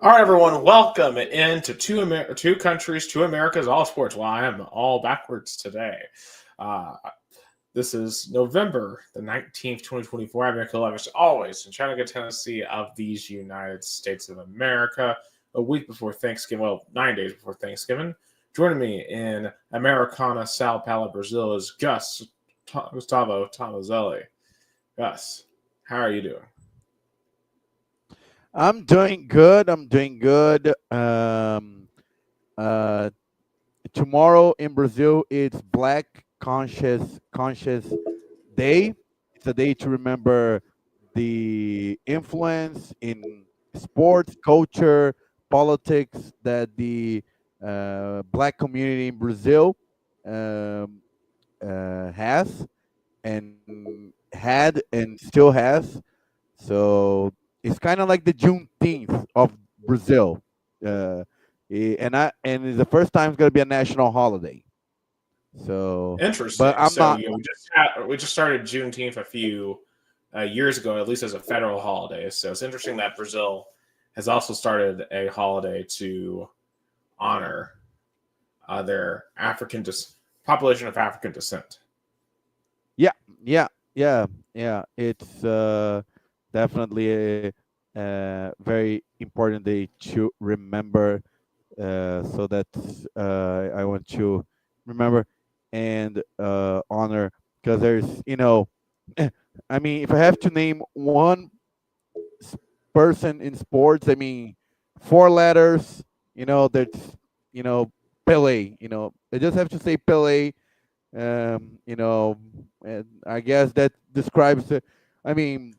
All right, everyone, welcome into two countries, two Americas, all sports. Well, I am all backwards today. Uh, this is November the 19th, 2024. I'm Nick Levis, always in Chattanooga, Tennessee, of these United States of America. A week before Thanksgiving, well, 9 days before Thanksgiving. Joining me in Americana, Sao Paulo, Brazil, is Gustavo Tomazeli. Gus, how are you doing? I'm doing good. I'm doing good. Uh, Tomorrow in Brazil, it's Black Conscious Day. It's a day to remember the influence in sports, culture, politics that the Black community in Brazil um, has had and still has. So it's kind of like the Juneteenth of Brazil, uh, and it's the first time it's gonna be a national holiday. So, but Interesting. I'm So, not. you know, we just started Juneteenth a few years ago, at least as a federal holiday. So it's interesting that Brazil has also started a holiday to honor their population of African descent. Yeah, yeah, yeah, yeah. It's definitely a very important day to remember. So that's I want to remember and honor because there's I mean, if I have to name one s- person in sports, I mean, four letters. That's you know Pele. I just have to say Pele. And I guess that describes the. I mean,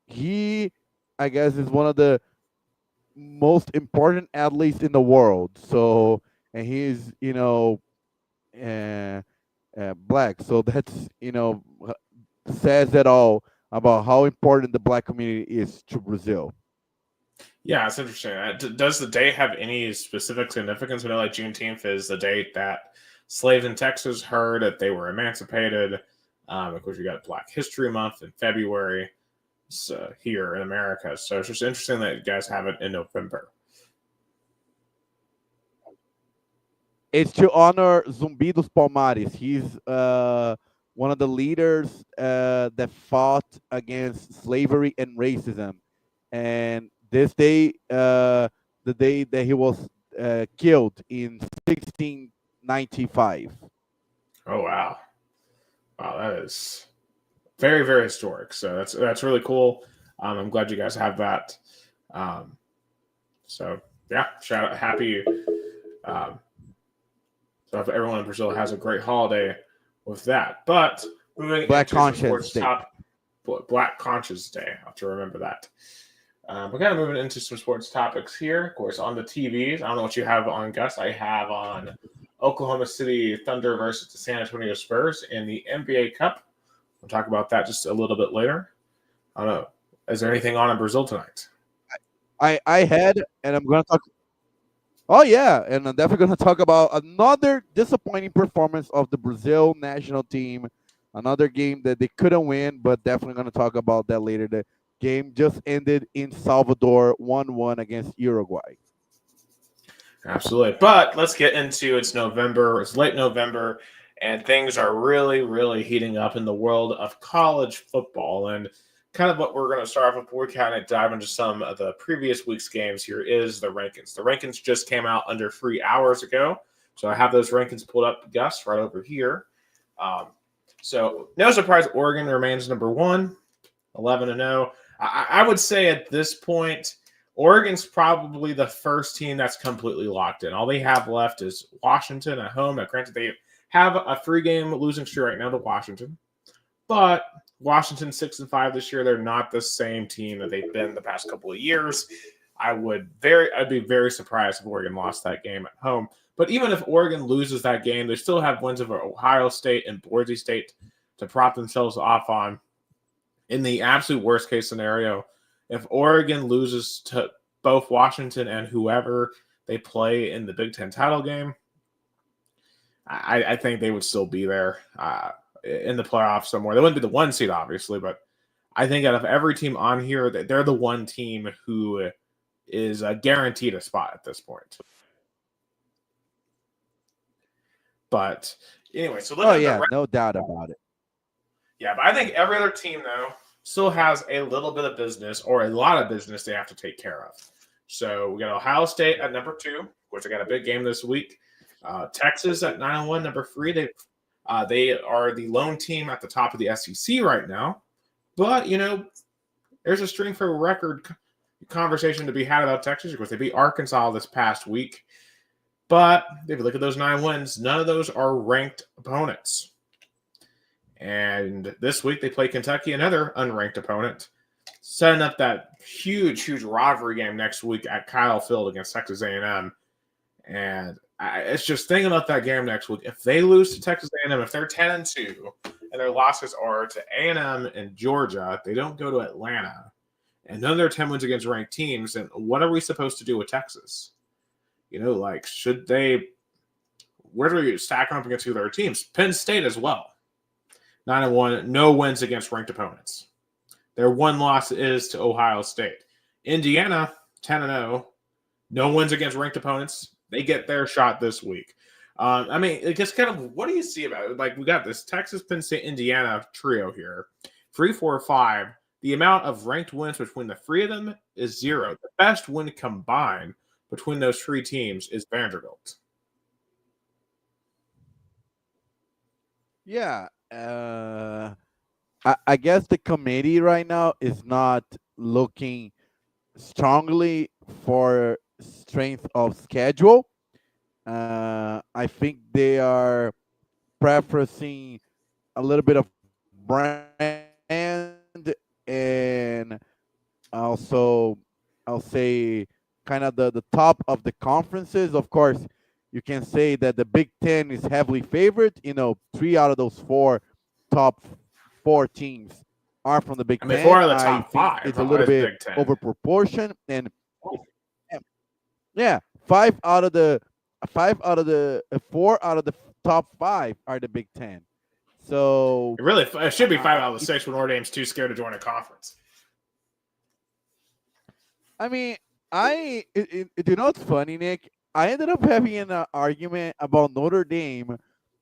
he, I guess, is one of the most important athletes in the world. So, and he's uh, black. So that's says it all about how important the black community is to Brazil. Yeah, it's interesting. Does the day have any specific significance? We know, like Juneteenth is the date that slaves in Texas heard that they were emancipated. Of course, you got Black History Month in February. Here in America. So it's just interesting that you guys have it in November. It's to honor Zumbi dos Palmares. He's one of the leaders that fought against slavery and racism. And this day, the day that he was killed in 1695. Oh wow, wow, that is very very historic. So that's really cool. I'm glad you guys have that. Um, so yeah, shout out, happy. Um, so if everyone in Brazil has a great holiday with that. But moving Black into some Conscience sports Day. top Black Conscious Day. I have to remember that. We're kind of moving into some sports topics here. Of course, on the TVs. I don't know what you have on, Gus. I have on Oklahoma City Thunder versus the San Antonio Spurs in the NBA Cup. We'll talk about that just a little bit later. I don't know. Is there anything on in Brazil tonight? I had, and I'm going to talk. Oh yeah, and I'm definitely going to talk about another disappointing performance of the Brazil national team. Another game that they couldn't win, but definitely going to talk about that later. The game just ended in Salvador, 1-1 against Uruguay. Absolutely. But let's get into it's November. It's late November, and things are really, really heating up in the world of college football. And kind of what we're going to start off with before we kind of dive into some of the previous week's games here is the rankings. The rankings just came out under 3 hours ago. So I have those rankings pulled up, Gus, right over here. Um, so no surprise, Oregon remains number one, 11-0. I would say at this point, Oregon's probably the first team that's completely locked in. All they have left is Washington at home. Now, granted, they have a 3-game losing streak right now to Washington, but Washington 6-5 this year. They're not the same team that they've been the past couple of years. I'd be very surprised if Oregon lost that game at home. But even if Oregon loses that game, they still have wins over Ohio State and Boise State to prop themselves off on. In the absolute worst case scenario, if Oregon loses to both Washington and whoever they play in the Big Ten title game, I think they would still be there in the playoffs somewhere. They wouldn't be the one seed, obviously, but I think out of every team on here, they're the one team who is guaranteed a spot at this point. But anyway, so Oh looking at the yeah, no doubt about it. yeah, but I think every other team though still has a little bit of business or a lot of business they have to take care of. So we got Ohio State at number 2, which they got a big game this week. Texas at 9-1, number 3. They are the lone team at the top of the SEC right now. But there's a string for record conversation to be had about Texas because they beat Arkansas this past week. But if you look at those 9 wins, none of those are ranked opponents. And this week they play Kentucky, another unranked opponent, setting up that huge rivalry game next week at Kyle Field against Texas A&M. And it's just thinking about that game next week. If they lose to Texas A&M, if they're 10-2, and their losses are to A&M and Georgia, they don't go to Atlanta, and none of their 10 wins against ranked teams, then what are we supposed to do with Texas? Should they – where do we stack up against the other teams? Penn State as well. 9-1, no wins against ranked opponents. Their one loss is to Ohio State. Indiana, 10-0, no wins against ranked opponents. They get their shot this week. I guess kind of what do you see about it? Like, we got this Texas, Penn State, Indiana trio here. 3, 4, 5. The amount of ranked wins between the 3 of them is 0. The best win combined between those 3 teams is Vanderbilt. Yeah. I guess the committee right now is not looking strongly for strength of schedule. I think they are preferencing a little bit of brand and also I'll say kind of the top of the conferences. Of course, you can say that the Big Ten is heavily favored. 3 out of those 4 top 4 teams are from the Big Ten. 4 out of the top 5. It's a little bit over proportion, and yeah, 4 out of the top 5 are the Big Ten. So it should be 5 out of the 6 when Notre Dame's too scared to join a conference. I mean, what's funny, Nick? I ended up having an argument about Notre Dame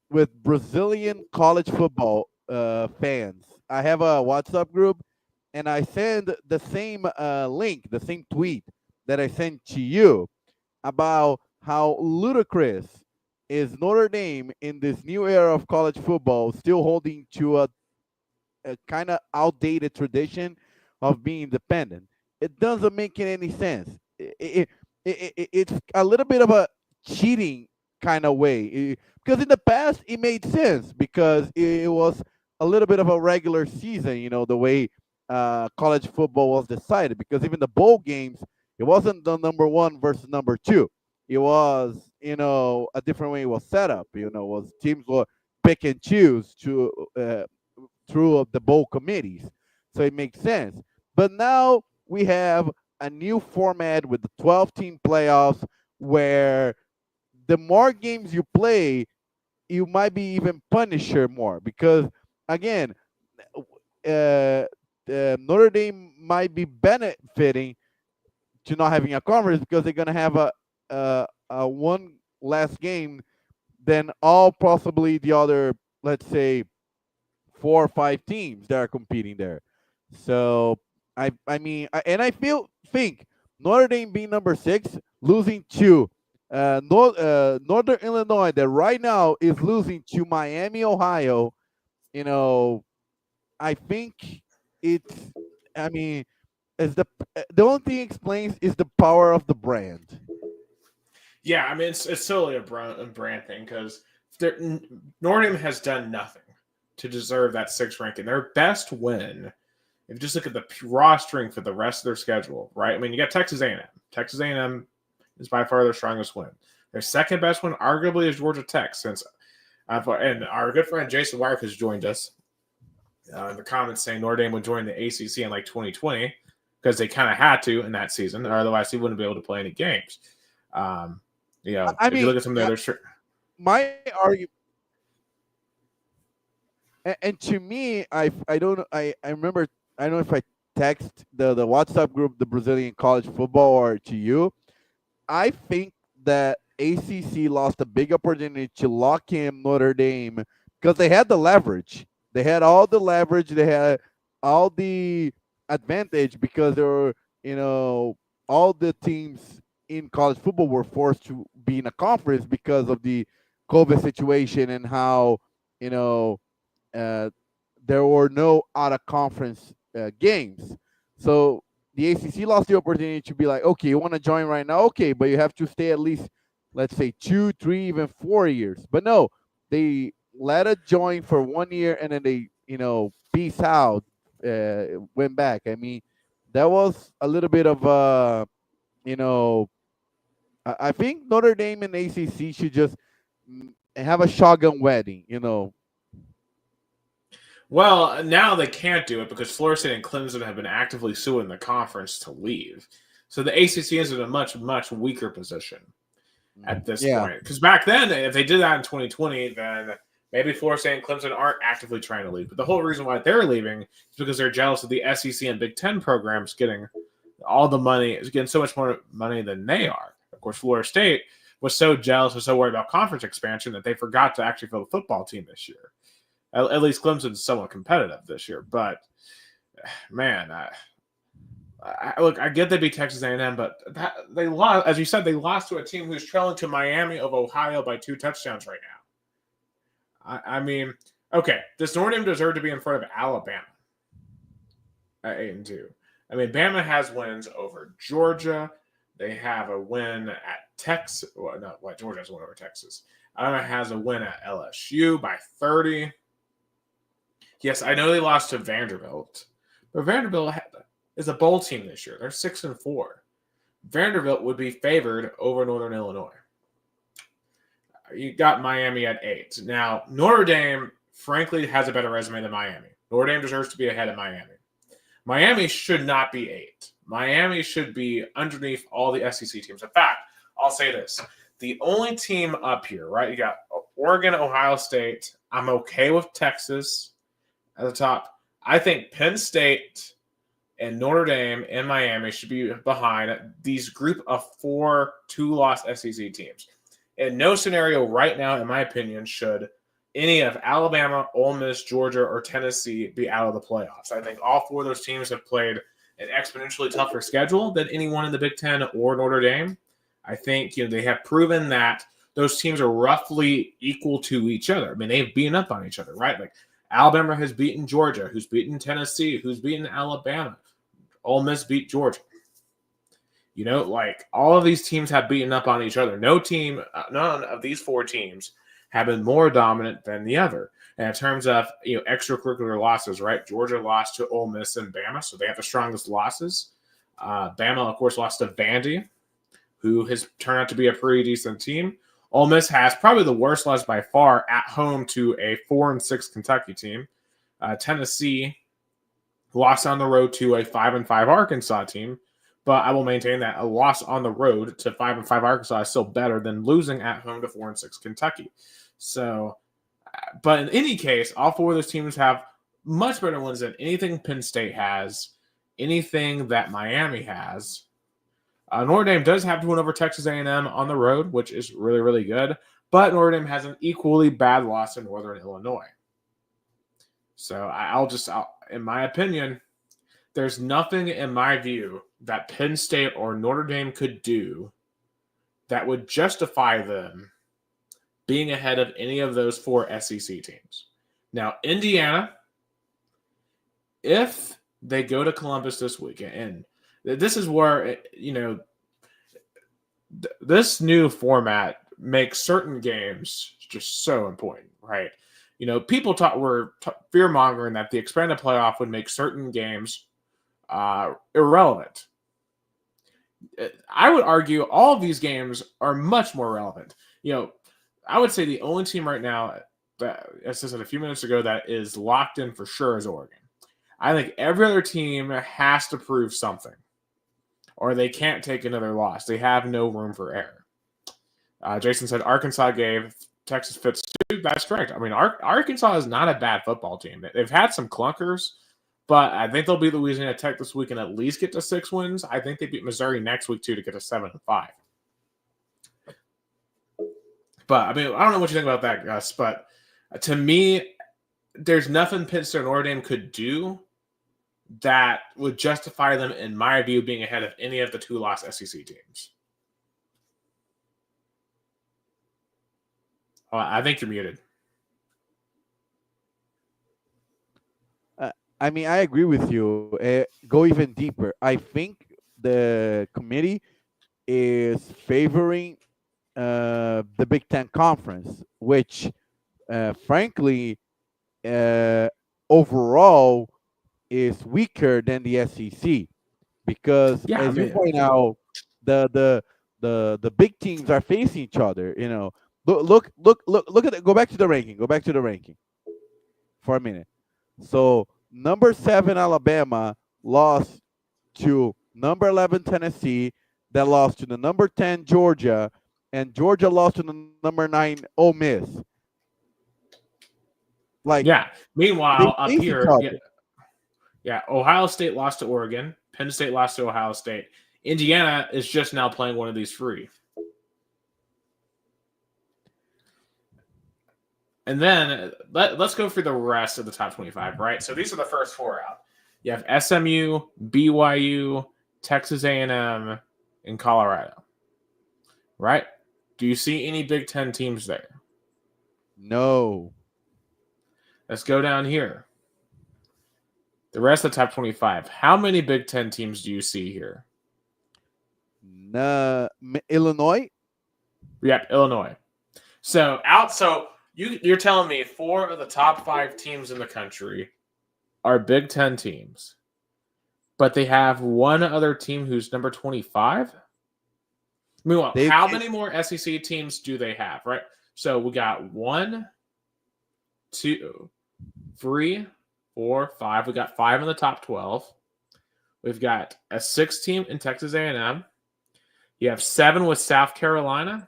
with Brazilian college football fans. I have a WhatsApp group, and I send the same link, the same tweet that I sent to you about how ludicrous is Notre Dame in this new era of college football, still holding to a kind of outdated tradition of being independent. It doesn't make any sense. It's a little bit of a cheating kind of way, because in the past it made sense because it was a little bit of a regular season, the way college football was decided, because even the bowl games, it wasn't the number 1 versus number 2. It was, a different way it was set up. Was teams were pick and choose through the bowl committees, so it makes sense. But now we have a new format with the 12-team playoffs, where the more games you play, you might be even punished more, because again, Notre Dame might be benefiting to not having a conference because they're going to have a one less game than all possibly the other, let's say, 4 or 5 teams that are competing there. So I think Notre Dame being number 6, losing to Northern Illinois, that right now is losing to Miami, Ohio. I think it's. Is the only thing it explains is the power of the brand. Yeah, it's totally a brand thing, because Notre Dame has done nothing to deserve that 6th ranking. Their best win, if you just look at the raw strength for the rest of their schedule, right? You got Texas A&M. Texas A&M is by far their strongest win. Their second best win, arguably, is Georgia Tech. And our good friend Jason Wyrick has joined us in the comments saying Notre Dame would join the ACC in 2020 because they kind of had to in that season, or otherwise he wouldn't be able to play any games. If you look at some of the other, my argument, and to me, I remember, I don't know if I text the WhatsApp group, the Brazilian college football, or to you, I think that ACC lost a big opportunity to lock in Notre Dame because they had the leverage. They had all the leverage. They had all the advantage because there were, all the teams in college football were forced to be in a conference because of the COVID situation and how, you know, uh, there were no out of conference games. So the ACC lost the opportunity to be like, okay, you want to join right now? Okay, but you have to stay at least, let's say, 2, 3, even 4 years. But no, they let it join for 1 year and then they, peace out, went back. I mean, that was a little bit of, you know, I think Notre Dame and ACC should just have a shotgun wedding. Well, now they can't do it because Florida State and Clemson have been actively suing the conference to leave. So the ACC is in a much, much weaker position at this Yeah. point. Because back then, if they did that in 2020, then maybe Florida State and Clemson aren't actively trying to leave. But the whole reason why they're leaving is because they're jealous of the SEC and Big Ten programs getting all the money, getting so much more money than they are. Of course, Florida State was so jealous, was so worried about conference expansion that they forgot to actually field a football team this year. At least Clemson's somewhat competitive this year, but man, look, I get they beat Texas A&M, but they lost, as you said, they lost to a team who's trailing to Miami of Ohio by 2 touchdowns right now. I mean, okay, does Notre Dame deserve to be in front of Alabama at 8-2? I mean, Bama has wins over Georgia. They have a win at Texas. Well, no, Georgia has a win over Texas. Alabama has a win at LSU by 30. Yes, I know they lost to Vanderbilt, but Vanderbilt is a bowl team this year. They're 6-4. Vanderbilt would be favored over Northern Illinois. You got Miami at 8. Now, Notre Dame, frankly, has a better resume than Miami. Notre Dame deserves to be ahead of Miami. Miami should not be 8. Miami should be underneath all the SEC teams. In fact, I'll say this. The only team up here, right? You got Oregon, Ohio State. I'm okay with Texas at the top. I think Penn State and Notre Dame and Miami should be behind these group of 4 2-loss SEC teams. In no scenario right now, in my opinion, should any of Alabama, Ole Miss, Georgia, or Tennessee be out of the playoffs. I think all 4 of those teams have played an exponentially tougher schedule than anyone in the Big Ten or Notre Dame. I think they have proven that those teams are roughly equal to each other. I mean, they've beaten up on each other, right? Like Alabama has beaten Georgia, who's beaten Tennessee, who's beaten Alabama. Ole Miss beat Georgia. Like all of these teams have beaten up on each other. None of these 4 teams have been more dominant than the other. And in terms of extracurricular losses, right? Georgia lost to Ole Miss and Bama, so they have the strongest losses. Bama, of course, lost to Vandy, who has turned out to be a pretty decent team. Ole Miss has probably the worst loss by far at home to a 4-6 Kentucky team. Tennessee lost on the road to a 5-5 Arkansas team, but I will maintain that a loss on the road to 5-5 Arkansas is still better than losing at home to 4-6 Kentucky. So, but in any case, all 4 of those teams have much better wins than anything Penn State has, anything that Miami has. Notre Dame does have to win over Texas A&M on the road, which is really, really good. But Notre Dame has an equally bad loss in Northern Illinois. So in my opinion, there's nothing in my view that Penn State or Notre Dame could do that would justify them being ahead of any of those 4 SEC teams. Now, Indiana, if they go to Columbus this weekend, and this is where, this new format makes certain games just so important, right? People were fear-mongering that the expanded playoff would make certain games irrelevant. I would argue all of these games are much more relevant. I would say the only team right now, that, as I said a few minutes ago, that is locked in for sure is Oregon. I think every other team has to prove something, or they can't take another loss. They have no room for error. Jason said Arkansas gave Texas fits too. That's correct. I mean, Arkansas is not a bad football team. They've had some clunkers, But I think they'll beat Louisiana Tech this week and at least get to 6 wins. I think they beat Missouri next week, too, to get to 7-5. But, I mean, I don't know what you think about that, Gus, but to me, there's nothing Penn State or Notre Dame could do that would justify them, in my view, being ahead of any of the 2-loss SEC teams. Oh, I think you're muted. I mean, I agree with you. Go even deeper. I think the committee is favoring the Big Ten Conference, which, frankly, overall is weaker than the SEC, because, Yeah, as you point out, the big teams are facing each other. You know, look at it. Go back to the ranking. Go back to the ranking for a minute. So number 7 Alabama lost to number 11 Tennessee, that lost to the number 10 Georgia, and Georgia lost to the number 9 Ole Miss. Like, yeah. Meanwhile, they up face each here, other. yeah, Ohio State lost to Oregon. Penn State lost to Ohio State. Indiana is just now playing one of these free. And then let's go through the rest of the top 25, right? So these are the first 4 out. You have SMU, BYU, Texas A&M, and Colorado, right? Do you see any Big Ten teams there? No. Let's go down here. The rest of the top 25. How many Big Ten teams do you see here? Illinois? Yep, Illinois. So you're telling me 4 of the top 5 teams in the country are Big Ten teams, but they have one other team who's number 25? Meanwhile, how many more SEC teams do they have, right? So we got 1, 2, 3, 4, 5. We got 5 in the top 12. We've got a 6 team in Texas A&M. You have 7 with South Carolina,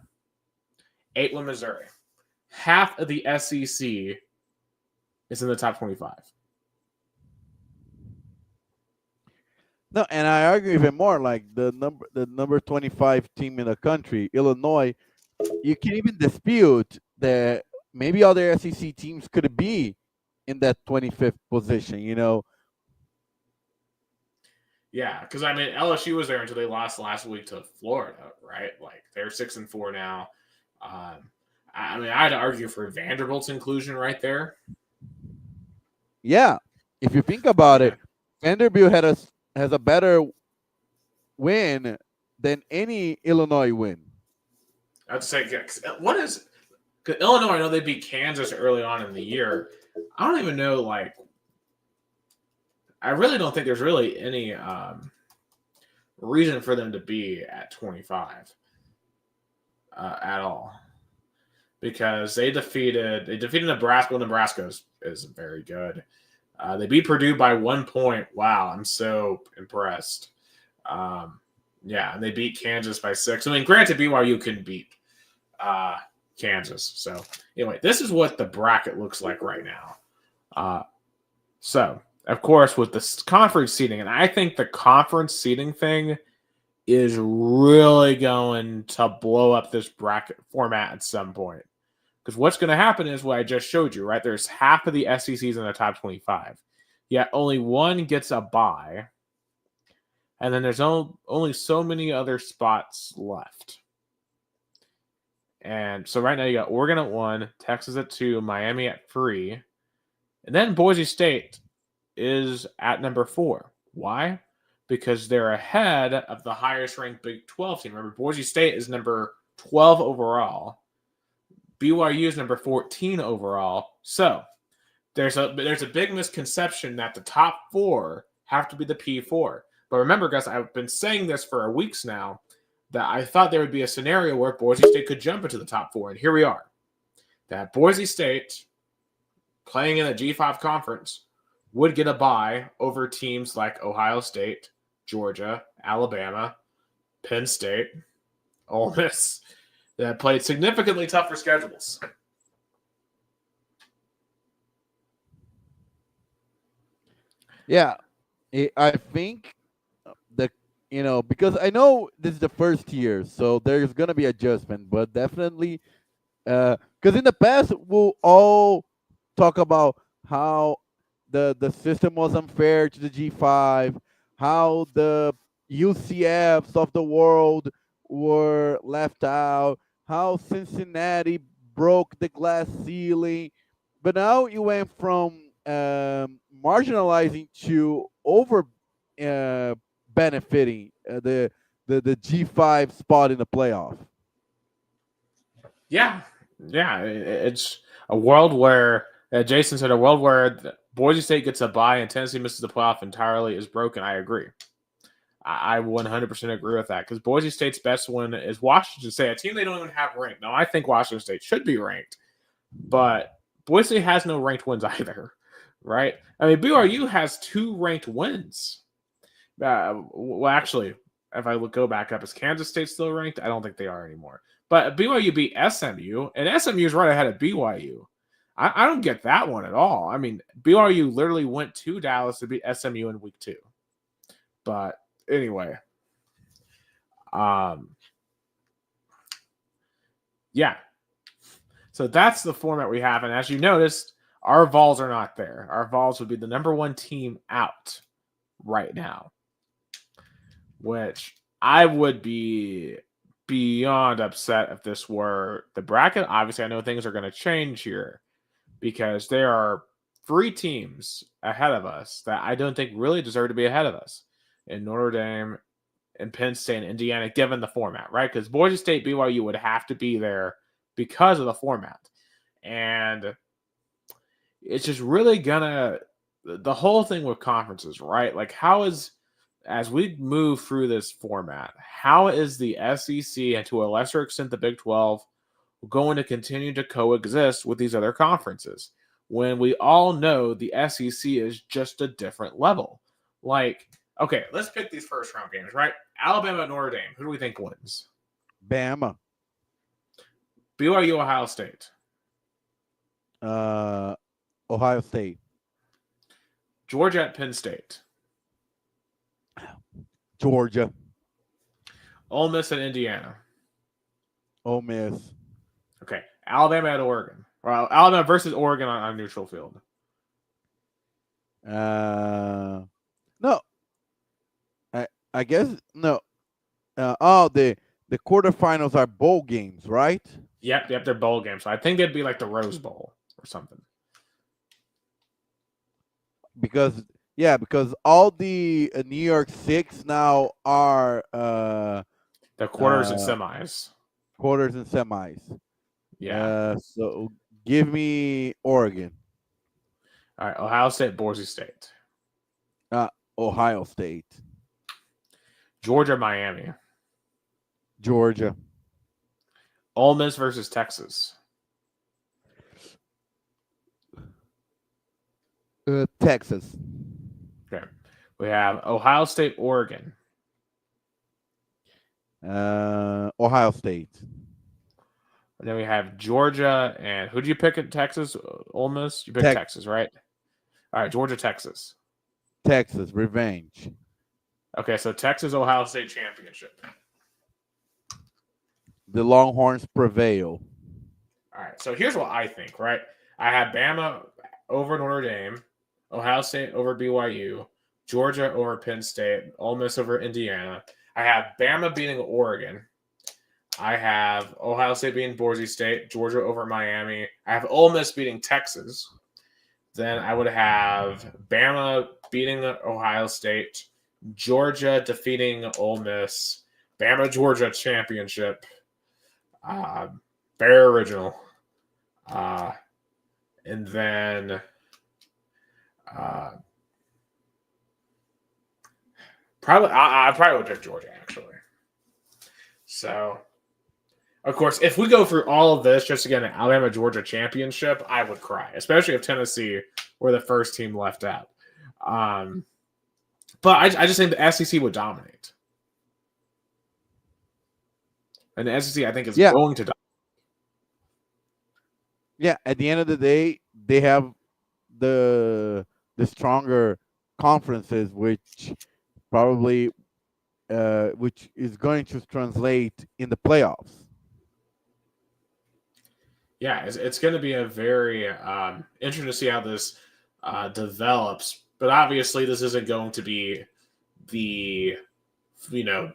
8 with Missouri. Half of the SEC is in the top 25. No, and I argue even more. Like the number 25 team in the country, Illinois, you can't even dispute that maybe other SEC teams could be in that 25th position. You know. Yeah, because I mean LSU was there until they lost last week to Florida, right? Like they're 6-4 now. I mean, I'd argue for Vanderbilt's inclusion right there. Yeah, if you think about it, Vanderbilt has a better win than any Illinois win. I'd say what is Illinois? I know they beat Kansas early on in the year. I don't even know. Like, I really don't think there's really any reason for them to be at 25 at all, because they defeated Nebraska. Well, Nebraska is very good. They beat Purdue by 1 point. Wow, I'm so impressed. Yeah, and they beat Kansas by 6. I mean, granted, BYU couldn't beat Kansas. So anyway, this is what the bracket looks like right now. So, of course, with the conference seating, and I think the conference seating thing is really going to blow up this bracket format at some point. Because what's going to happen is what I just showed you, right? There's half of the SECs in the top 25. Yet only one gets a bye. And then there's only so many other spots left. And so right now you got Oregon at 1, Texas at 2, Miami at 3. And then Boise State is at number 4. Why? Because they're ahead of the highest ranked Big 12 team. Remember, Boise State is number 12 overall. BYU is number 14 overall. So there's a big misconception that the top 4 have to be the P4. But remember, guys, I've been saying this for weeks now, that I thought there would be a scenario where Boise State could jump into the top 4. And here we are. That Boise State, playing in the G5 conference, would get a bye over teams like Ohio State, Georgia, Alabama, Penn State, Ole Miss, that played significantly tougher schedules. Yeah, I think the because I know this is the first year, so there's gonna be adjustment, but definitely because in the past we'll all talk about how the system was unfair to the G5, how the UCFs of the world were left out, how Cincinnati broke the glass ceiling, but now you went from marginalizing to over uh, benefiting the G5 spot in the playoff. Yeah, yeah. It's a world where Jason said a world where Boise State gets a bye and Tennessee misses the playoff entirely is broken. I agree. I 100% agree with that because Boise State's best win is Washington State, a team they don't even have ranked. Now, I think Washington State should be ranked, but Boise State has no ranked wins either, right? I mean, BYU has 2 ranked wins. Well, actually, if I go back up, is Kansas State still ranked? I don't think they are anymore. But BYU beat SMU, and SMU is right ahead of BYU. I don't get that one at all. I mean, BYU literally went to Dallas to beat SMU in week 2. But anyway, um, yeah. So that's the format we have. And as you noticed, our Vols are not there. Our Vols would be the number 1 team out right now, which I would be beyond upset if this were the bracket. Obviously, I know things are going to change here because there are 3 teams ahead of us that I don't think really deserve to be ahead of us in Notre Dame and Penn State and Indiana, given the format, right? Because Boise State, BYU would have to be there because of the format. And it's just really gonna, the whole thing with conferences, right? Like, as we move through this format, how is the SEC and to a lesser extent the Big 12 going to continue to coexist with these other conferences when we all know the SEC is just a different level? Like, okay, let's pick these first round games, right? Alabama, Notre Dame. Who do we think wins? Bama. BYU, Ohio State. Ohio State. Georgia at Penn State. Georgia. Ole Miss at Indiana. Ole Miss. Okay. Alabama at Oregon. Well, Alabama versus Oregon on neutral field. No. I guess no. The quarterfinals are bowl games, right? Yep, they're bowl games. So I think it'd be like the Rose Bowl or something. Because all the New York Six now are the quarters and semis. Quarters and semis. Yeah. So give me Oregon. All right, Ohio State, Boise State. Ohio State. Georgia, Miami. Georgia. Ole Miss versus Texas. Texas. Okay. We have Ohio State, Oregon. Ohio State. And then we have Georgia and who do you pick at Texas? Ole Miss? You picked Texas, right? All right, Georgia, Texas. Texas, revenge. Okay, so Texas, Ohio State championship. The Longhorns prevail. All right, so here's what I think, right? I have Bama over Notre Dame, Ohio State over BYU, Georgia over Penn State, Ole Miss over Indiana. I have Bama beating Oregon. I have Ohio State beating Boise State, Georgia over Miami. I have Ole Miss beating Texas. Then I would have Bama beating Ohio State, Georgia defeating Ole Miss, Bama Georgia championship. Very original. And then I probably would pick Georgia, actually. So, of course, if we go through all of this just to get an Alabama Georgia championship, I would cry, especially if Tennessee were the first team left out. But I just think the SEC would dominate. And the SEC, I think, is going to dominate. Yeah, at the end of the day, they have the stronger conferences, which probably which is going to translate in the playoffs. Yeah, it's going to be a very interesting to see how this develops. But obviously, this isn't going to be the you know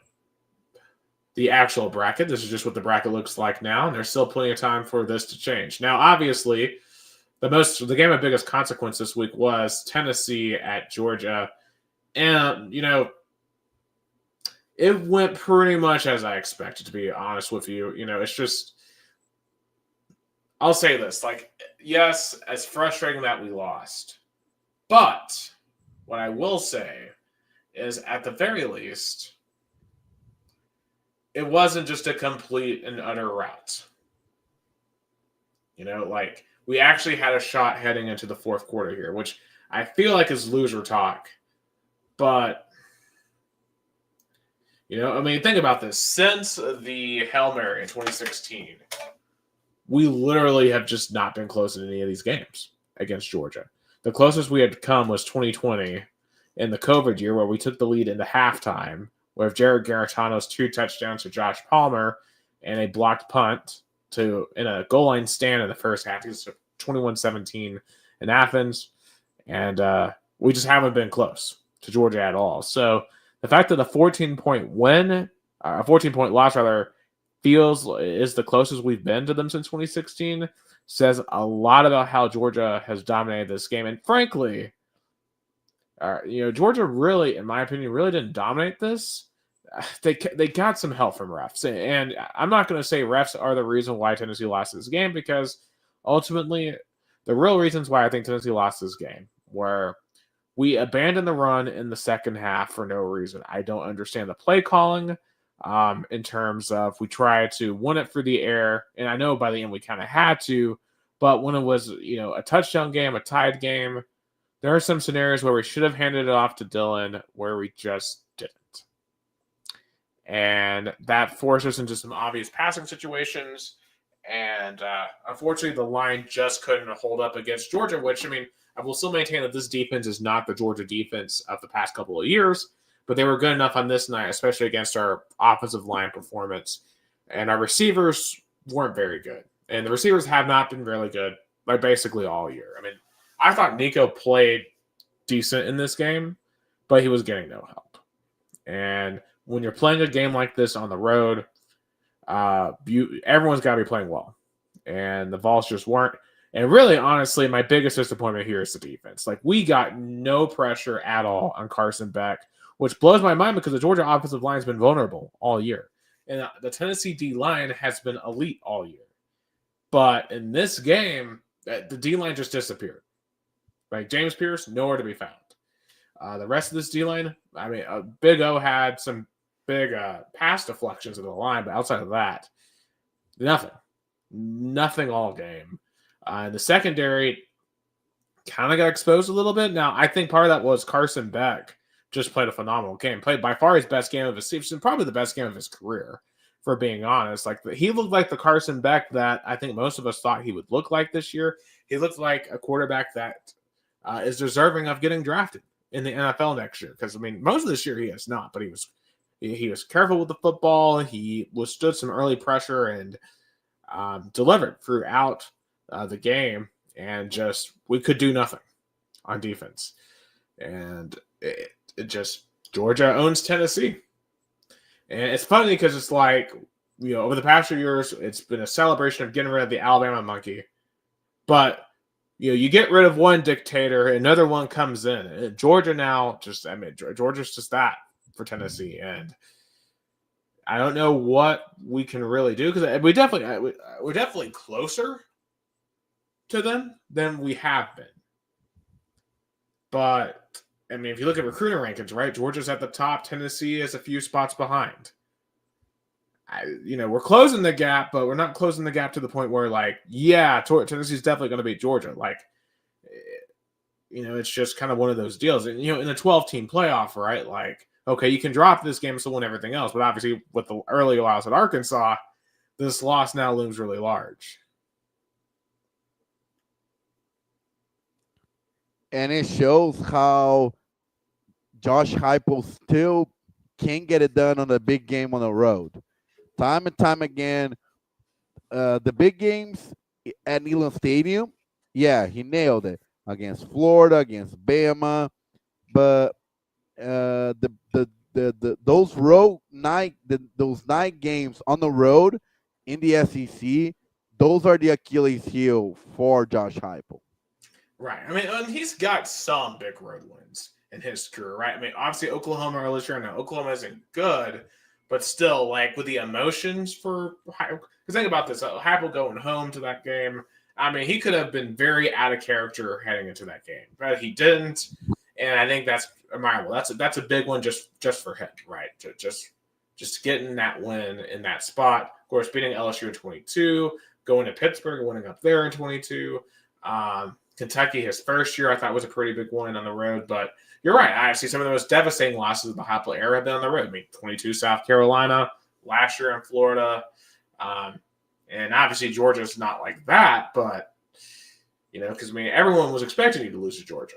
the actual bracket. This is just what the bracket looks like now, and there's still plenty of time for this to change. Now, obviously, the game of biggest consequence this week was Tennessee at Georgia, and it went pretty much as I expected. To be honest with you, it's just I'll say this: like, yes, it's frustrating that we lost, but what I will say is, at the very least, it wasn't just a complete and utter rout. Like we actually had a shot heading into the fourth quarter here, which I feel like is loser talk. But, I mean, think about this. Since the Hail Mary in 2016, we literally have just not been close in any of these games against Georgia. The closest we had come was 2020 in the COVID year where we took the lead into halftime with Jared Garantano's 2 touchdowns to Josh Palmer and a blocked punt in a goal line stand in the first half. It's 21-17 in Athens, and we just haven't been close to Georgia at all. So the fact that a 14-point loss rather, is the closest we've been to them since 2016 says a lot about how Georgia has dominated this game. And frankly, Georgia really, in my opinion, really didn't dominate this. They got some help from refs. And I'm not going to say refs are the reason why Tennessee lost this game, because ultimately the real reasons why I think Tennessee lost this game were we abandoned the run in the second half for no reason. I don't understand the play calling in terms of we tried to win it for the air. And I know by the end we kind of had to, but when it was, a touchdown game, a tied game, there are some scenarios where we should have handed it off to Dylan where we just didn't. And that forced us into some obvious passing situations. And unfortunately, the line just couldn't hold up against Georgia, which, I mean, I will still maintain that this defense is not the Georgia defense of the past couple of years, but they were good enough on this night, especially against our offensive line performance. And our receivers weren't very good. And the receivers have not been really good, like, basically all year. I mean, I thought Nico played decent in this game, but he was getting no help. And when you're playing a game like this on the road, everyone's got to be playing well. And the Vols just weren't. And really, honestly, my biggest disappointment here is the defense. Like, we got no pressure at all on Carson Beck, which blows my mind because the Georgia offensive line has been vulnerable all year. And the Tennessee D-line has been elite all year. But in this game, the D-line just disappeared. Like, James Pierce, nowhere to be found. The rest of this D-line, I mean, Big O had some big pass deflections of the line, but outside of that, nothing all game. The secondary kind of got exposed a little bit. Now, I think part of that was Carson Beck just played a phenomenal game. Played by far his best game of his season, probably the best game of his career, for being honest. Like, he looked like the Carson Beck that I think most of us thought he would look like this year. He looked like a quarterback that is deserving of getting drafted in the NFL next year. Because, I mean, most of this year he has not, but he was careful with the football. He withstood some early pressure and delivered throughout the game. And just, we could do nothing on defense. And it just, Georgia owns Tennessee. And it's funny because it's like, over the past few years, it's been a celebration of getting rid of the Alabama monkey. But, you get rid of one dictator, another one comes in. And Georgia now Georgia's just that for Tennessee. And I don't know what we can really do, because we're definitely closer to them than we have been. But, I mean, if you look at recruiting rankings, right, Georgia's at the top. Tennessee is a few spots behind. We're closing the gap, but we're not closing the gap to the point where, like, Tennessee's definitely going to beat Georgia. Like, it's just kind of one of those deals. And, in a 12-team playoff, right, like, okay, you can drop this game and still win everything else. But obviously, with the early loss at Arkansas, this loss now looms really large. And it shows how Josh Heupel still can get it done on a big game on the road. Time and time again, the big games at Neyland Stadium, yeah, he nailed it against Florida, against Bama, but those those night games on the road in the SEC, those are the Achilles heel for Josh Heupel. Right. I mean, and he's got some big road wins in his career, right? I mean, obviously Oklahoma earlier this year. Now Oklahoma isn't good, but still, like with the emotions for because think about this: Heupel going home to that game. I mean, he could have been very out of character heading into that game, but he didn't, and I think that's admirable. That's a big one just for him, right? Just getting that win in that spot. Of course, beating LSU in 22, going to Pittsburgh, winning up there in 22. Kentucky, his first year, I thought was a pretty big one on the road. But you're right. I see some of the most devastating losses of the Heupel era have been on the road. I mean, 22 South Carolina, last year in Florida. And obviously Georgia's not like that, but, because, I mean, everyone was expecting you to lose to Georgia.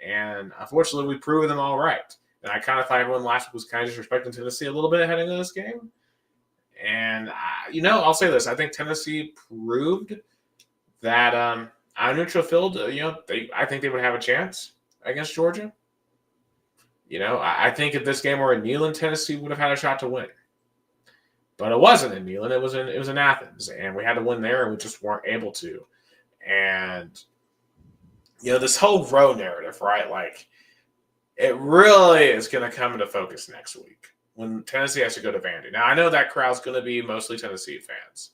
And unfortunately, we proved them all right. And I kind of thought everyone last week was kind of disrespecting Tennessee a little bit heading into this game. And, I'll say this. I think Tennessee proved that on a neutral field, I think they would have a chance against Georgia. I think if this game were in Neyland, Tennessee would have had a shot to win. But it wasn't in Neyland. It was in Athens, and we had to win there, and we just weren't able to. And this whole row narrative, right? Like, it really is going to come into focus next week when Tennessee has to go to Vandy. Now, I know that crowd's going to be mostly Tennessee fans,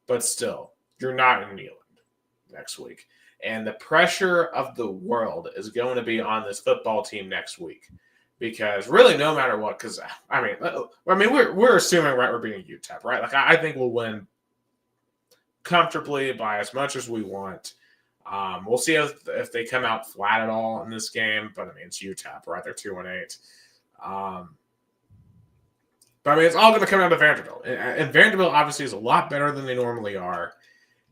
but still, you're not in Neyland next week. And the pressure of the world is going to be on this football team next week. Because really, no matter what, because we're assuming we're beating UTEP, right? Like I think we'll win comfortably by as much as we want. We'll see if they come out flat at all in this game, but I mean it's UTEP, right? They're 2-8. But I mean it's all going to come down to Vanderbilt, and Vanderbilt obviously is a lot better than they normally are.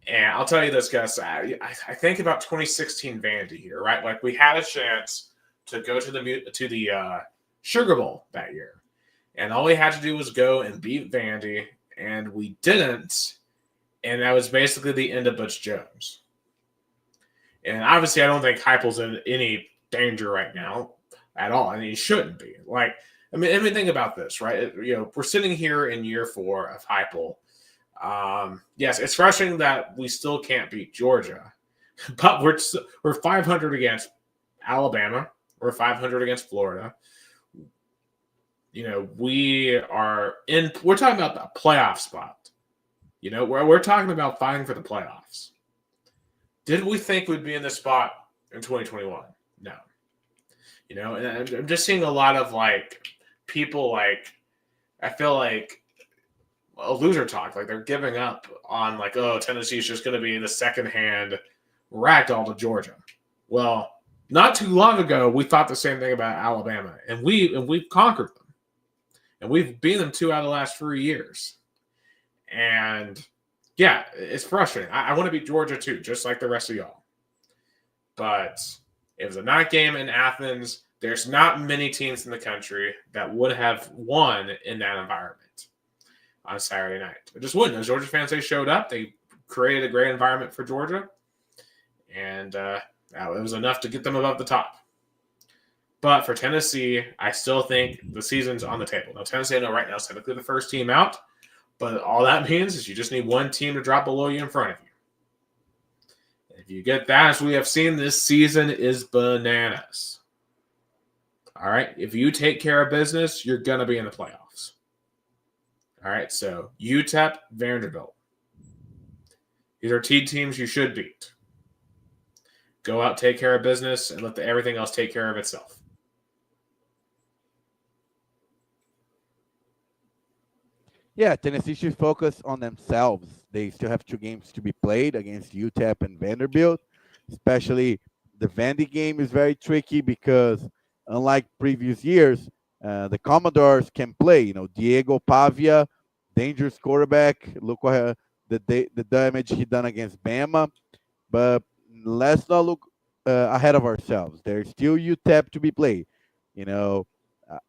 And I'll tell you this, Gus, I think about 2016 Vandy here, right? Like we had a chance to go to the Sugar Bowl that year. And all we had to do was go and beat Vandy, and we didn't. And that was basically the end of Butch Jones. And obviously, I don't think Heupel's in any danger right now at all. I mean, he shouldn't be. Like, I mean, think about this, right? We're sitting here in year 4 of Heupel. Yes, it's frustrating that we still can't beat Georgia, but we're 500 against Alabama. We're 500 against Florida. We're talking about the playoff spot. We're talking about fighting for the playoffs. Did we think we'd be in this spot in 2021? No. And I'm just seeing a lot of people I feel like a loser talk, like they're giving up on Tennessee's just going to be the second hand ragdoll to Georgia. Well, not too long ago, we thought the same thing about Alabama, and we've conquered them, and we've beaten them 2 out of the last 3 years. And yeah, it's frustrating. I want to beat Georgia too, just like the rest of y'all. But it was a night game in Athens. There's not many teams in the country that would have won in that environment on Saturday night. It just wouldn't. As Georgia fans, they showed up. They created a great environment for Georgia, and it was enough to get them above the top. But for Tennessee, I still think the season's on the table. Now, Tennessee, I know right now is technically the first team out, but all that means is you just need one team to drop below you in front of you. If you get that, as we have seen this season, is bananas. All right? If you take care of business, you're going to be in the playoffs. All right? So, UTEP, Vanderbilt. These are teams you should beat. Go out, take care of business, and let everything else take care of itself. Yeah, Tennessee should focus on themselves. They still have 2 games to be played against UTEP and Vanderbilt. Especially the Vandy game is very tricky because, unlike previous years, the Commodores can play. Diego Pavia, dangerous quarterback. Look what the damage he done against Bama. But let's not look ahead of ourselves. There's still UTEP to be played. You know,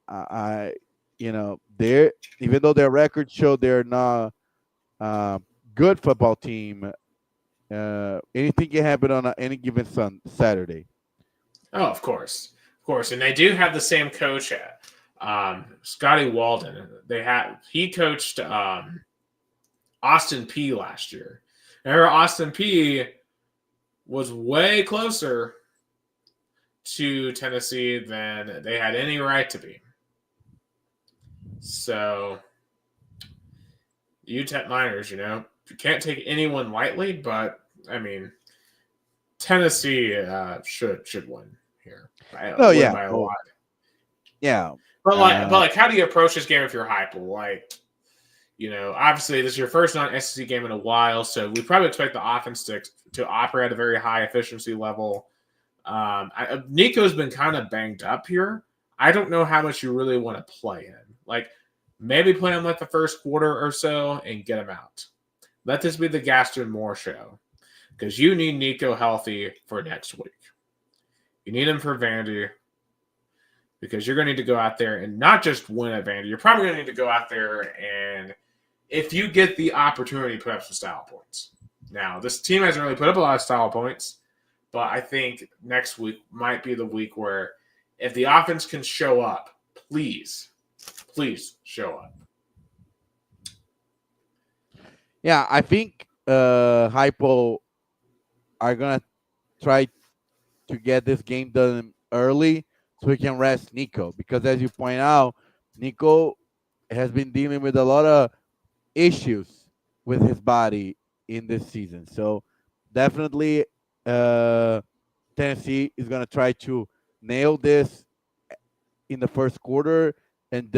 I they're, even though their records show they're not uh, good football team. Anything can happen on any given Saturday. Oh, of course, and they do have the same coach, Scotty Walden. He coached Austin P last year. Remember, Austin P was way closer to Tennessee than they had any right to be. So, UTEP Miners, you can't take anyone lightly, but I mean, Tennessee should win here. Oh Win yeah, by a oh lot. yeah. But how do you approach this game if you're hype? Like, obviously this is your first non-SEC game in a while, so we probably expect the offense to operate at a very high efficiency level. Nico's been kind of banged up here. I don't know how much you really want to play him. Like, maybe play him like the first quarter or so and get him out. Let this be the Gaston Moore show, because you need Nico healthy for next week. You need him for Vandy, because you're going to need to go out there and not just win at Vandy. You're probably going to need to go out there and, if you get the opportunity, put up some style points. Now, this team hasn't really put up a lot of style points, but I think next week might be the week where, if the offense can show up, please show up. Yeah, I think Hypo are gonna try to get this game done early so we can rest Nico, because as you point out, Nico has been dealing with a lot of issues with his body in this season. So definitely, Tennessee is gonna try to nail this in the first quarter and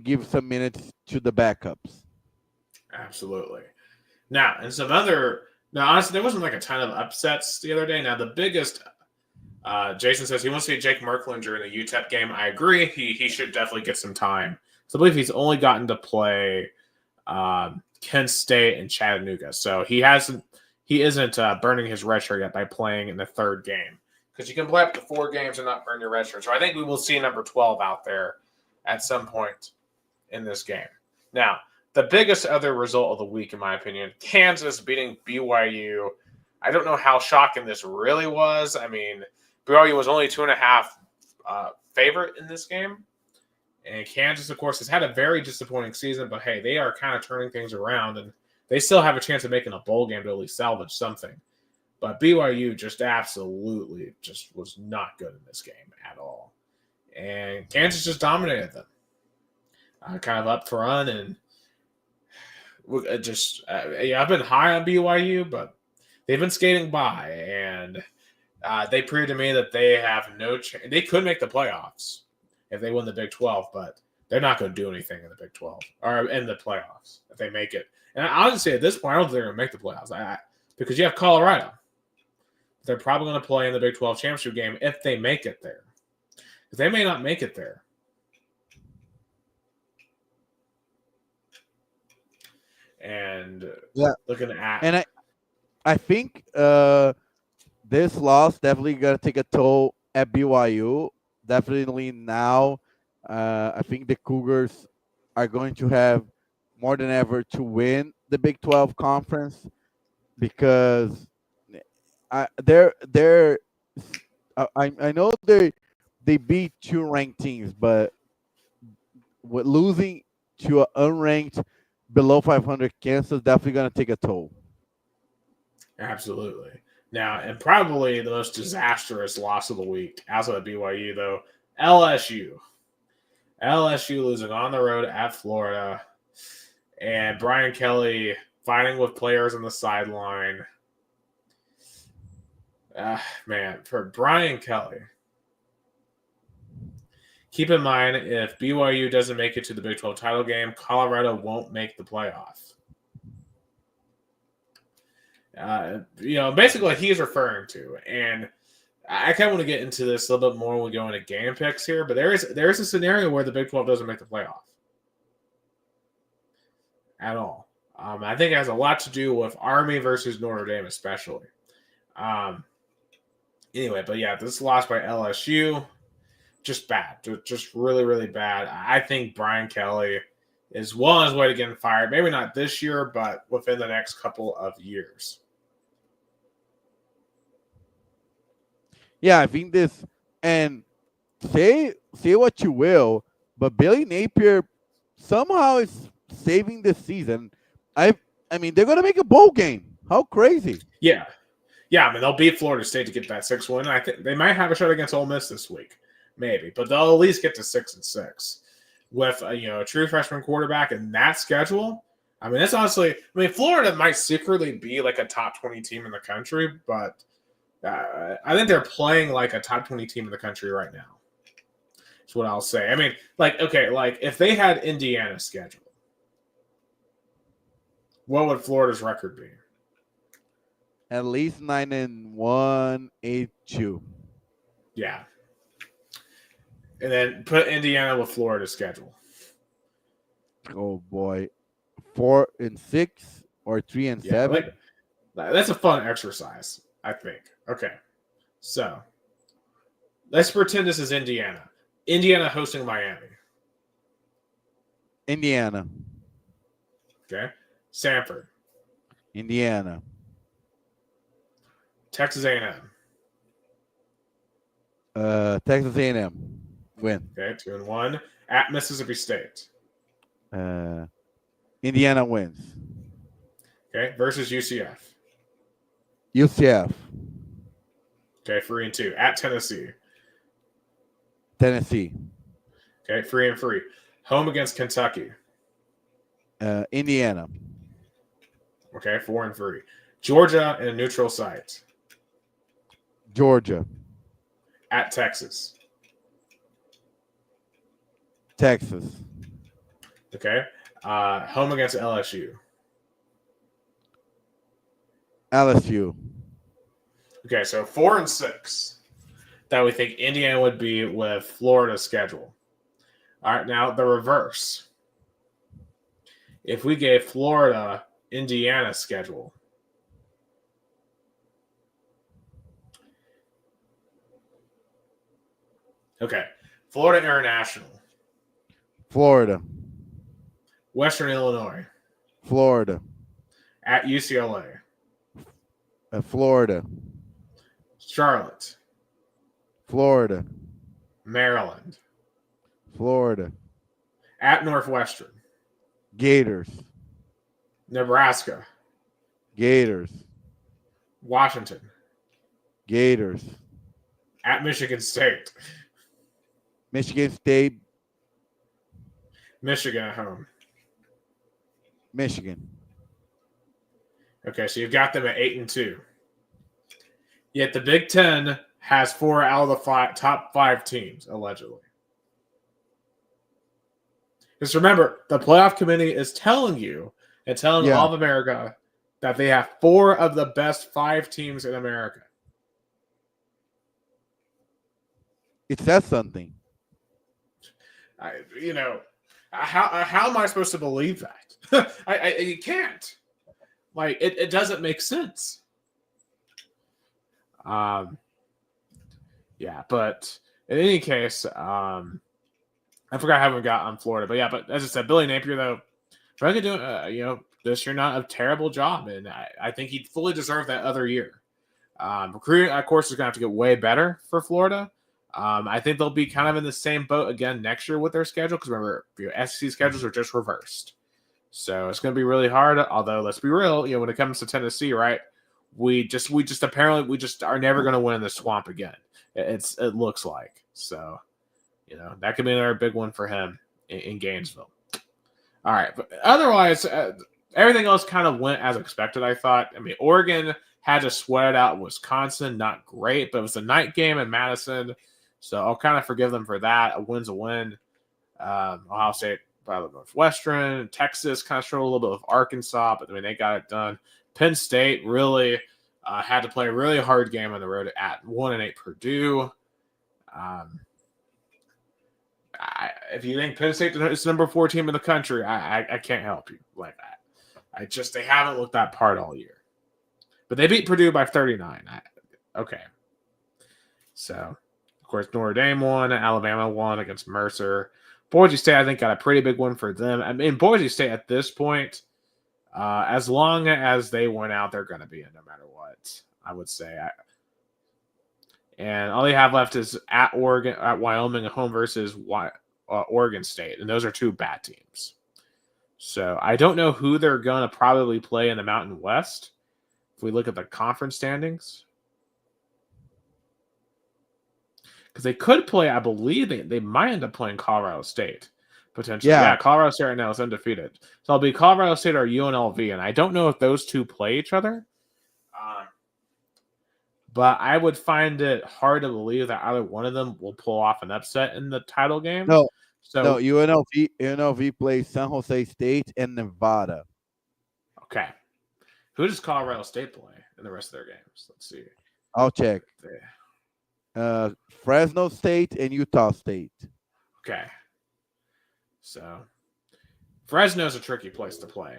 give some minutes to the backups. Absolutely. Now, honestly, there wasn't like a ton of upsets the other day. Now, the biggest, Jason says he wants to see Jake Merklin during the UTEP game. I agree. He should definitely get some time. So I believe he's only gotten to play Kent State and Chattanooga. So he isn't burning his red shirt yet by playing in the third game. Because you can play up to 4 games and not burn your red shirt. So I think we will see number 12 out there at some point in this game. Now, the biggest other result of the week, in my opinion, Kansas beating BYU. I don't know how shocking this really was. I mean, BYU was only 2.5 favorite in this game. And Kansas, of course, has had a very disappointing season. But, hey, they are kind of turning things around. And they still have a chance of making a bowl game to at least salvage something. But BYU just absolutely just was not good in this game at all. And Kansas just dominated them. Kind of up front, and I've been high on BYU, but they've been skating by, and they proved to me that they have no chance. They could make the playoffs if they win the Big 12, but they're not going to do anything in the Big 12 or in the playoffs if they make it. And I honestly, at this point, I don't think they're going to make the playoffs because you have Colorado. They're probably going to play in the Big 12 championship game if they make it there. Because they may not make it there. And looking at, and I think this loss definitely gonna take a toll at BYU. Definitely now, I think the Cougars are going to have more than ever to win the Big 12 conference, because I know they beat 2 ranked teams, but with losing to an unranked below 500 Kansas, definitely going to take a toll. Absolutely. Now, and probably the most disastrous loss of the week outside of BYU, though, LSU. LSU losing on the road at Florida, and Brian Kelly fighting with players on the sideline. Man, for Brian Kelly, keep in mind, if BYU doesn't make it to the Big 12 title game, Colorado won't make the playoff. Basically what he's referring to. And I kind of want to get into this a little bit more when we go into game picks here, but there is a scenario where the Big 12 doesn't make the playoff at all. I think it has a lot to do with Army versus Notre Dame, especially. Anyway, but yeah, this loss by LSU. just bad, just really, really bad. I think Brian Kelly is well on his way to getting fired. Maybe not this year, but within the next couple of years. Yeah, I think this, and say what you will, but Billy Napier somehow is saving this season. I mean, they're gonna make a bowl game. How crazy! Yeah. Yeah, I mean, they'll beat Florida State to get that 6 win. I think they might have a shot against Ole Miss this week, maybe, but they'll at least get to 6-6 with a true freshman quarterback in that schedule. I mean, it's honestly, I mean, Florida might secretly be like a top 20 team in the country, but I think they're playing like a top 20 team in the country right now. That's what I'll say. I mean, like, okay, like if they had Indiana's schedule, what would Florida's record be? At least 9-1, 8-2. Yeah. And then put Indiana with Florida's schedule. Oh boy, 4-6 or 3-7. Like, that's a fun exercise, I think. Okay, so let's pretend this is Indiana. Indiana hosting Miami. Indiana. Okay, Sanford. Indiana. Texas A&M. Texas A&M. Win. Okay, 2-1 at Mississippi State. Indiana wins. Okay, versus UCF. UCF. Okay, 3-2 at Tennessee. Tennessee. Okay, 3-3 home against Kentucky. Indiana. Okay, 4-3 Georgia in a neutral site. Georgia. At Texas. Texas. Okay, home against LSU. LSU. Okay, so 4-6 that we think Indiana would be with Florida's schedule. All right, now the reverse. If we gave Florida Indiana's schedule, okay, Florida International, Florida. Western Illinois, Florida. at UCLA, Florida. Charlotte, Florida. Maryland, Florida. at Northwestern, Gators. Nebraska, Gators. Washington, Gators. at Michigan State, Michigan State. Michigan at home. Michigan. Okay, so you've got them at 8-2. Yet the Big Ten has 4 out of the top 5 teams, allegedly. Just remember, the playoff committee is telling you and telling all of America that they have 4 of the best 5 teams in America. It says something. How am I supposed to believe that? You can't. Like, it doesn't make sense. Yeah, but in any case, I forgot how we got on Florida, but as I said, Billy Napier though, probably doing this year not a terrible job, and I think he'd fully deserve that other year. Recruiting, of course, is going to have to get way better for Florida. I think they'll be kind of in the same boat again next year with their schedule because remember, SEC schedules are just reversed, so it's going to be really hard. Although, let's be real, when it comes to Tennessee, right? We just are never going to win in the swamp again. It looks like so. That could be another big one for him in Gainesville. All right, but otherwise, everything else kind of went as expected. I thought. I mean, Oregon had to sweat it out. Wisconsin, not great, but it was a night game in Madison. So I'll kind of forgive them for that. A win's a win. Ohio State, probably Northwestern. Texas kind of struggled a little bit with Arkansas, but I mean, they got it done. Penn State really had to play a really hard game on the road at 1-8 Purdue. If you think Penn State is the number 4 team in the country, I can't help you like that. They haven't looked that part all year. But they beat Purdue by 39. Okay. So, of course, Notre Dame won. Alabama won against Mercer. Boise State, I think, got a pretty big win for them. I mean, Boise State at this point, as long as they win out, they're going to be in no matter what, I would say. And all they have left is at Wyoming, at home versus Oregon State. And those are two bad teams. So I don't know who they're going to probably play in the Mountain West. If we look at the conference standings. Because they could play, I believe they might end up playing Colorado State, potentially. Yeah, Colorado State right now is undefeated. So it'll be Colorado State or UNLV, and I don't know if those two play each other. But I would find it hard to believe that either one of them will pull off an upset in the title game. No, UNLV plays San Jose State and Nevada. Okay. Who does Colorado State play in the rest of their games? Let's see. I'll check. Fresno State and Utah State. Okay. So Fresno's a tricky place to play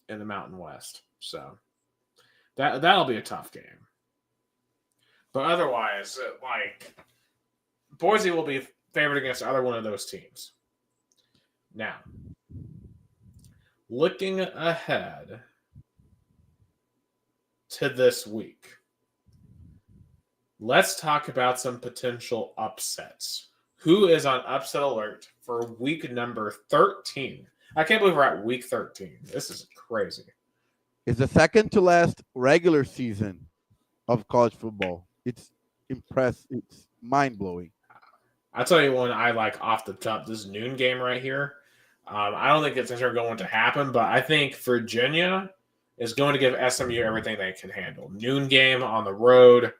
in the Mountain West. So that'll be a tough game. But otherwise, Boise will be favored against either one of those teams. Now, looking ahead to this week, let's talk about some potential upsets. Who is on upset alert for week number 13? I can't believe we're at week 13. This is crazy. It's the second to last regular season of college football. It's impressive. It's mind-blowing. I'll tell you one I like off the top. This noon game right here. I don't think it's going to happen, but I think Virginia is going to give SMU everything they can handle. Noon game on the road.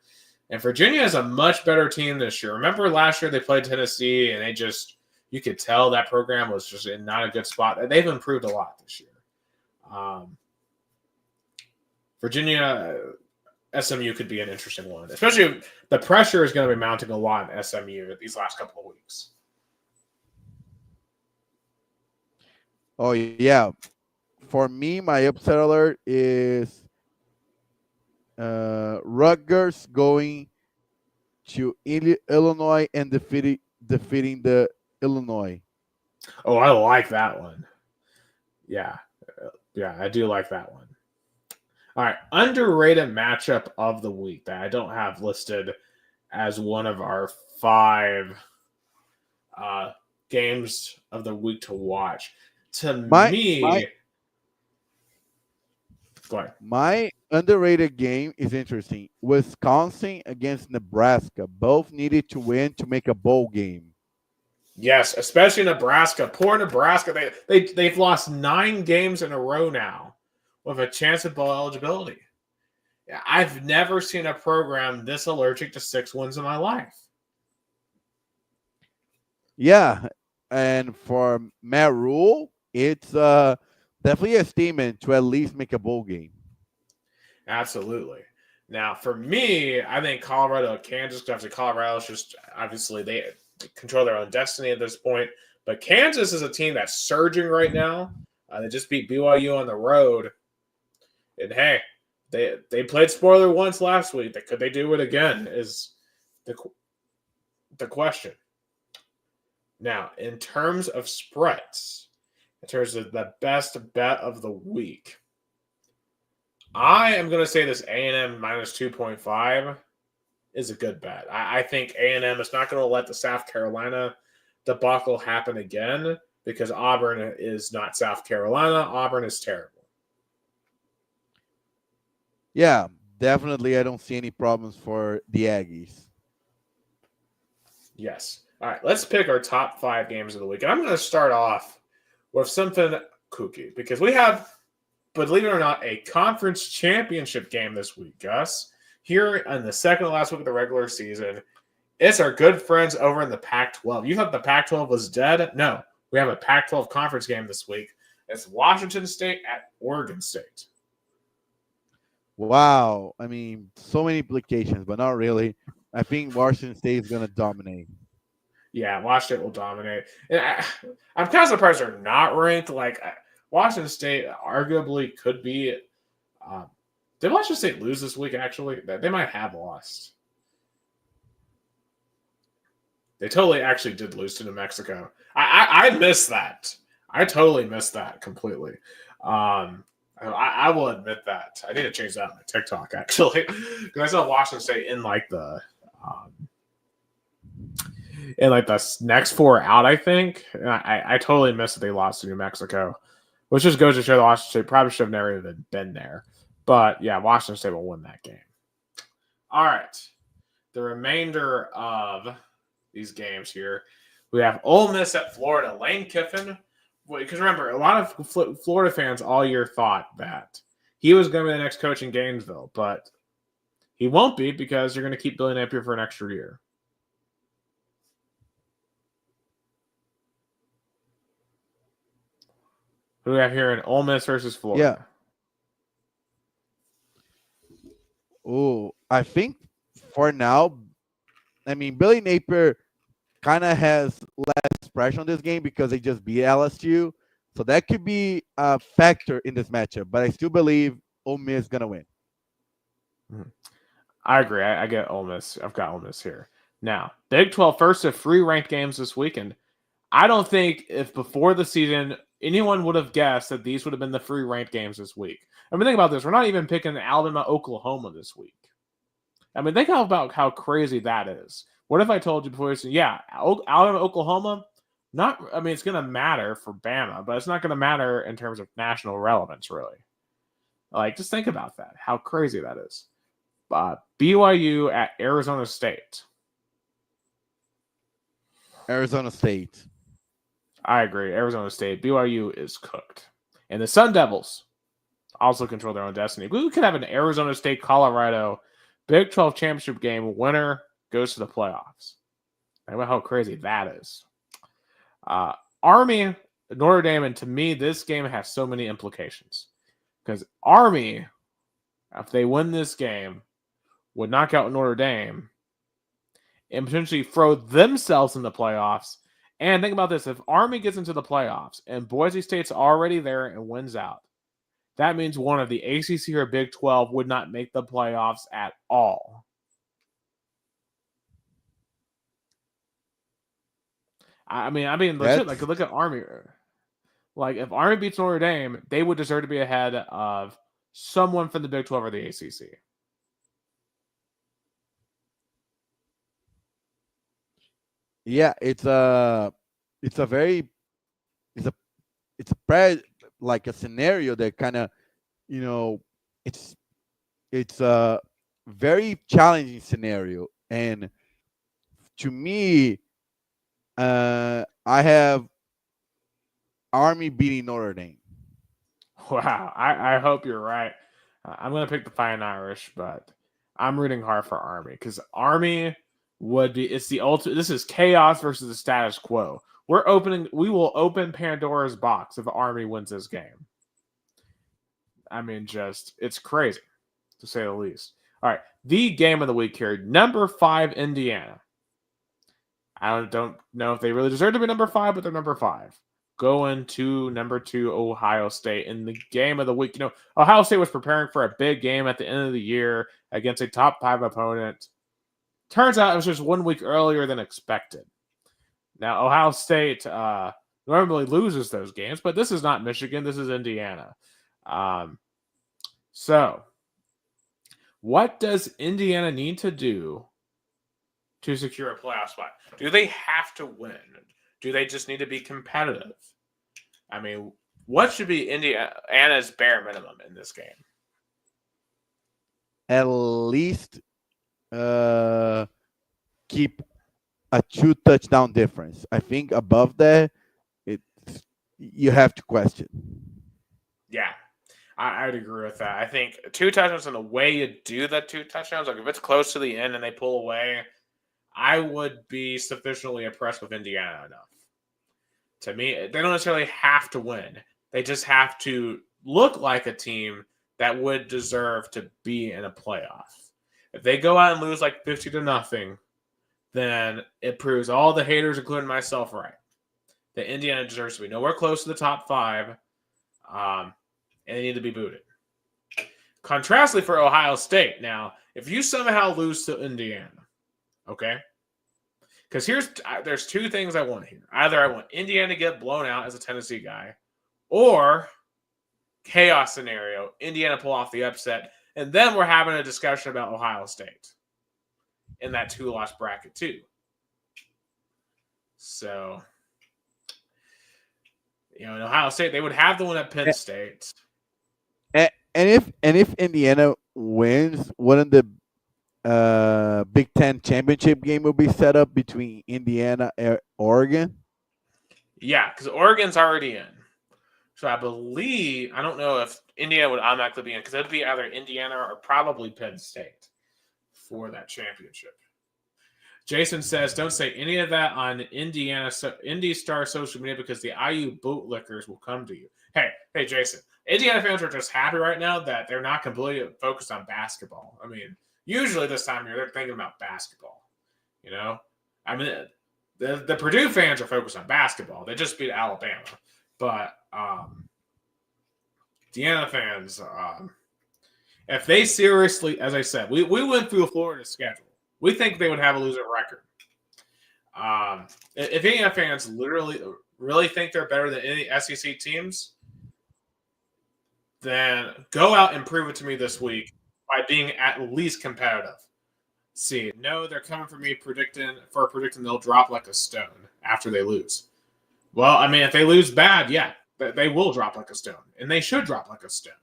And Virginia is a much better team this year. Remember last year they played Tennessee, and you could tell that program was just in not a good spot. They've improved a lot this year. Virginia, SMU could be an interesting one, especially if the pressure is going to be mounting a lot in SMU these last couple of weeks. Oh, yeah. For me, my upset alert is Rutgers going to Illinois and defeating the Illinois. Oh, I like that one. Yeah, I do like that one. All right, underrated matchup of the week that I don't have listed as one of our 5 games of the week to watch. My underrated game is interesting. Wisconsin against Nebraska. Both needed to win to make a bowl game. Yes, especially Nebraska. Poor Nebraska. They've lost 9 games in a row now with a chance of bowl eligibility. I've never seen a program this allergic to 6 wins in my life. Yeah, and for Matt Rule, it's definitely a statement to at least make a bowl game. Absolutely. Now, for me, I think Colorado, Kansas, because Colorado's just obviously they control their own destiny at this point. But Kansas is a team that's surging right now. They just beat BYU on the road. And hey, they played spoiler once last week. Could they do it again is the question. Now, in terms of spreads, in terms of the best bet of the week, I am going to say this A&M minus 2.5 is a good bet. I think A&M is not going to let the South Carolina debacle happen again because Auburn is not South Carolina. Auburn is terrible. Yeah, definitely. I don't see any problems for the Aggies. Yes. All right, let's pick our top 5 games of the week. And I'm going to start off with something kooky because we have, believe it or not, a conference championship game this week, Gus. Here in the second to last week of the regular season, it's our good friends over in the Pac-12. You thought the Pac-12 was dead? No, we have a Pac-12 conference game this week. It's Washington State at Oregon State. Wow. I mean, so many implications, but not really. I think Washington State is going to dominate. Yeah, Washington will dominate. And I'm kind of surprised they're not ranked. Like, Washington State arguably could be did Washington State lose this week, actually? They might have lost. They totally actually did lose to New Mexico. I missed that. I totally missed that completely. I will admit that. I need to change that on my TikTok actually, because I saw Washington State in like the next four out. I think and I totally missed that they lost to New Mexico, which just goes to show that Washington State probably should have never even been there. But yeah, Washington State will win that game. All right, the remainder of these games here, we have Ole Miss at Florida. Lane Kiffin. Because remember, a lot of Florida fans all year thought that he was going to be the next coach in Gainesville, but he won't be because you're going to keep Billy Napier for an extra year. Who do we have here in Ole Miss versus Florida? Yeah. Oh, I think for now, I mean, Billy Napier kind of has less pressure on this game because they just beat LSU. So that could be a factor in this matchup. But I still believe Ole Miss is going to win. I agree. I get Ole Miss. I've got Ole Miss here. Now, Big 12 first of free ranked games this weekend. I don't think if before the season anyone would have guessed that these would have been the free ranked games this week. I mean, think about this. We're not even picking Alabama, Oklahoma this week. I mean, think about how crazy that is. What if I told you before? Yeah, Alabama, Oklahoma. Not. I mean, it's going to matter for Bama, but it's not going to matter in terms of national relevance, really. Like, just think about that. How crazy that is. BYU at Arizona State. Arizona State. I agree. Arizona State. BYU is cooked. And the Sun Devils also control their own destiny. We could have an Arizona State, Colorado Big 12 championship game. Winner goes to the playoffs. Think about how crazy that is. Army, Notre Dame, and to me, this game has so many implications. Because Army, if they win this game, would knock out Notre Dame and potentially throw themselves in the playoffs. And think about this. If Army gets into the playoffs and Boise State's already there and wins out, that means one of the ACC or Big 12 would not make the playoffs at all. I mean, legit. Like, look at Army. Like, if Army beats Notre Dame, they would deserve to be ahead of someone from the Big 12 or the ACC. Yeah, it's a scenario that kind of, it's a very challenging scenario, and to me, I have Army beating Notre Dame. Wow, I hope you're right. I'm going to pick the Fighting Irish, but I'm rooting hard for Army because Army would be. It's the ultimate. This is chaos versus the status quo. We will open Pandora's box if Army wins this game. I mean, it's crazy to say the least. All right, the game of the week here: number 5 Indiana. I don't know if they really deserve to be number 5, but they're number 5. Going to number 2 Ohio State in the game of the week. Ohio State was preparing for a big game at the end of the year against a top 5 opponent. Turns out it was just 1 week earlier than expected. Now, Ohio State normally loses those games, but this is not Michigan. This is Indiana. So, what does Indiana need to do to secure a playoff spot? Do they have to win? Do they just need to be competitive? I mean, what should be Indiana's bare minimum in this game? At least keep a 2 touchdown difference. I think above that, you have to question. Yeah, I'd agree with that. I think 2 touchdowns, and the way you do that 2 touchdowns, like if it's close to the end and they pull away, I would be sufficiently impressed with Indiana enough. To me, they don't necessarily have to win. They just have to look like a team that would deserve to be in a playoff. If they go out and lose like 50-0, then it proves all the haters, including myself, right. That Indiana deserves to be nowhere close to the top 5, and they need to be booted. Contrastly for Ohio State, now, if you somehow lose to Indiana, okay? Because there's two things I want here. Either I want Indiana to get blown out as a Tennessee guy, or chaos scenario, Indiana pull off the upset, and then we're having a discussion about Ohio State in that 2-loss bracket too. So, in Ohio State, they would have the one at Penn State. And if Indiana wins, wouldn't the Big Ten championship game will be set up between Indiana and Oregon? Yeah, because Oregon's already in. So I don't know if Indiana would automatically be in, because it would be either Indiana or probably Penn State for that championship. Jason says, don't say any of that on Indy Star social media because the IU bootlickers will come to you. Hey, Jason, Indiana fans are just happy right now that they're not completely focused on basketball. I mean, usually this time of year, they're thinking about basketball. I mean, the Purdue fans are focused on basketball. They just beat Alabama. But Indiana fans, if they seriously, as I said, we went through Florida's schedule. We think they would have a losing record. If Indiana fans really think they're better than any SEC teams, then go out and prove it to me this week by being at least competitive. See, no, they're coming for me predicting they'll drop like a stone after they lose. Well, I mean, if they lose bad, yeah, they will drop like a stone, and they should drop like a stone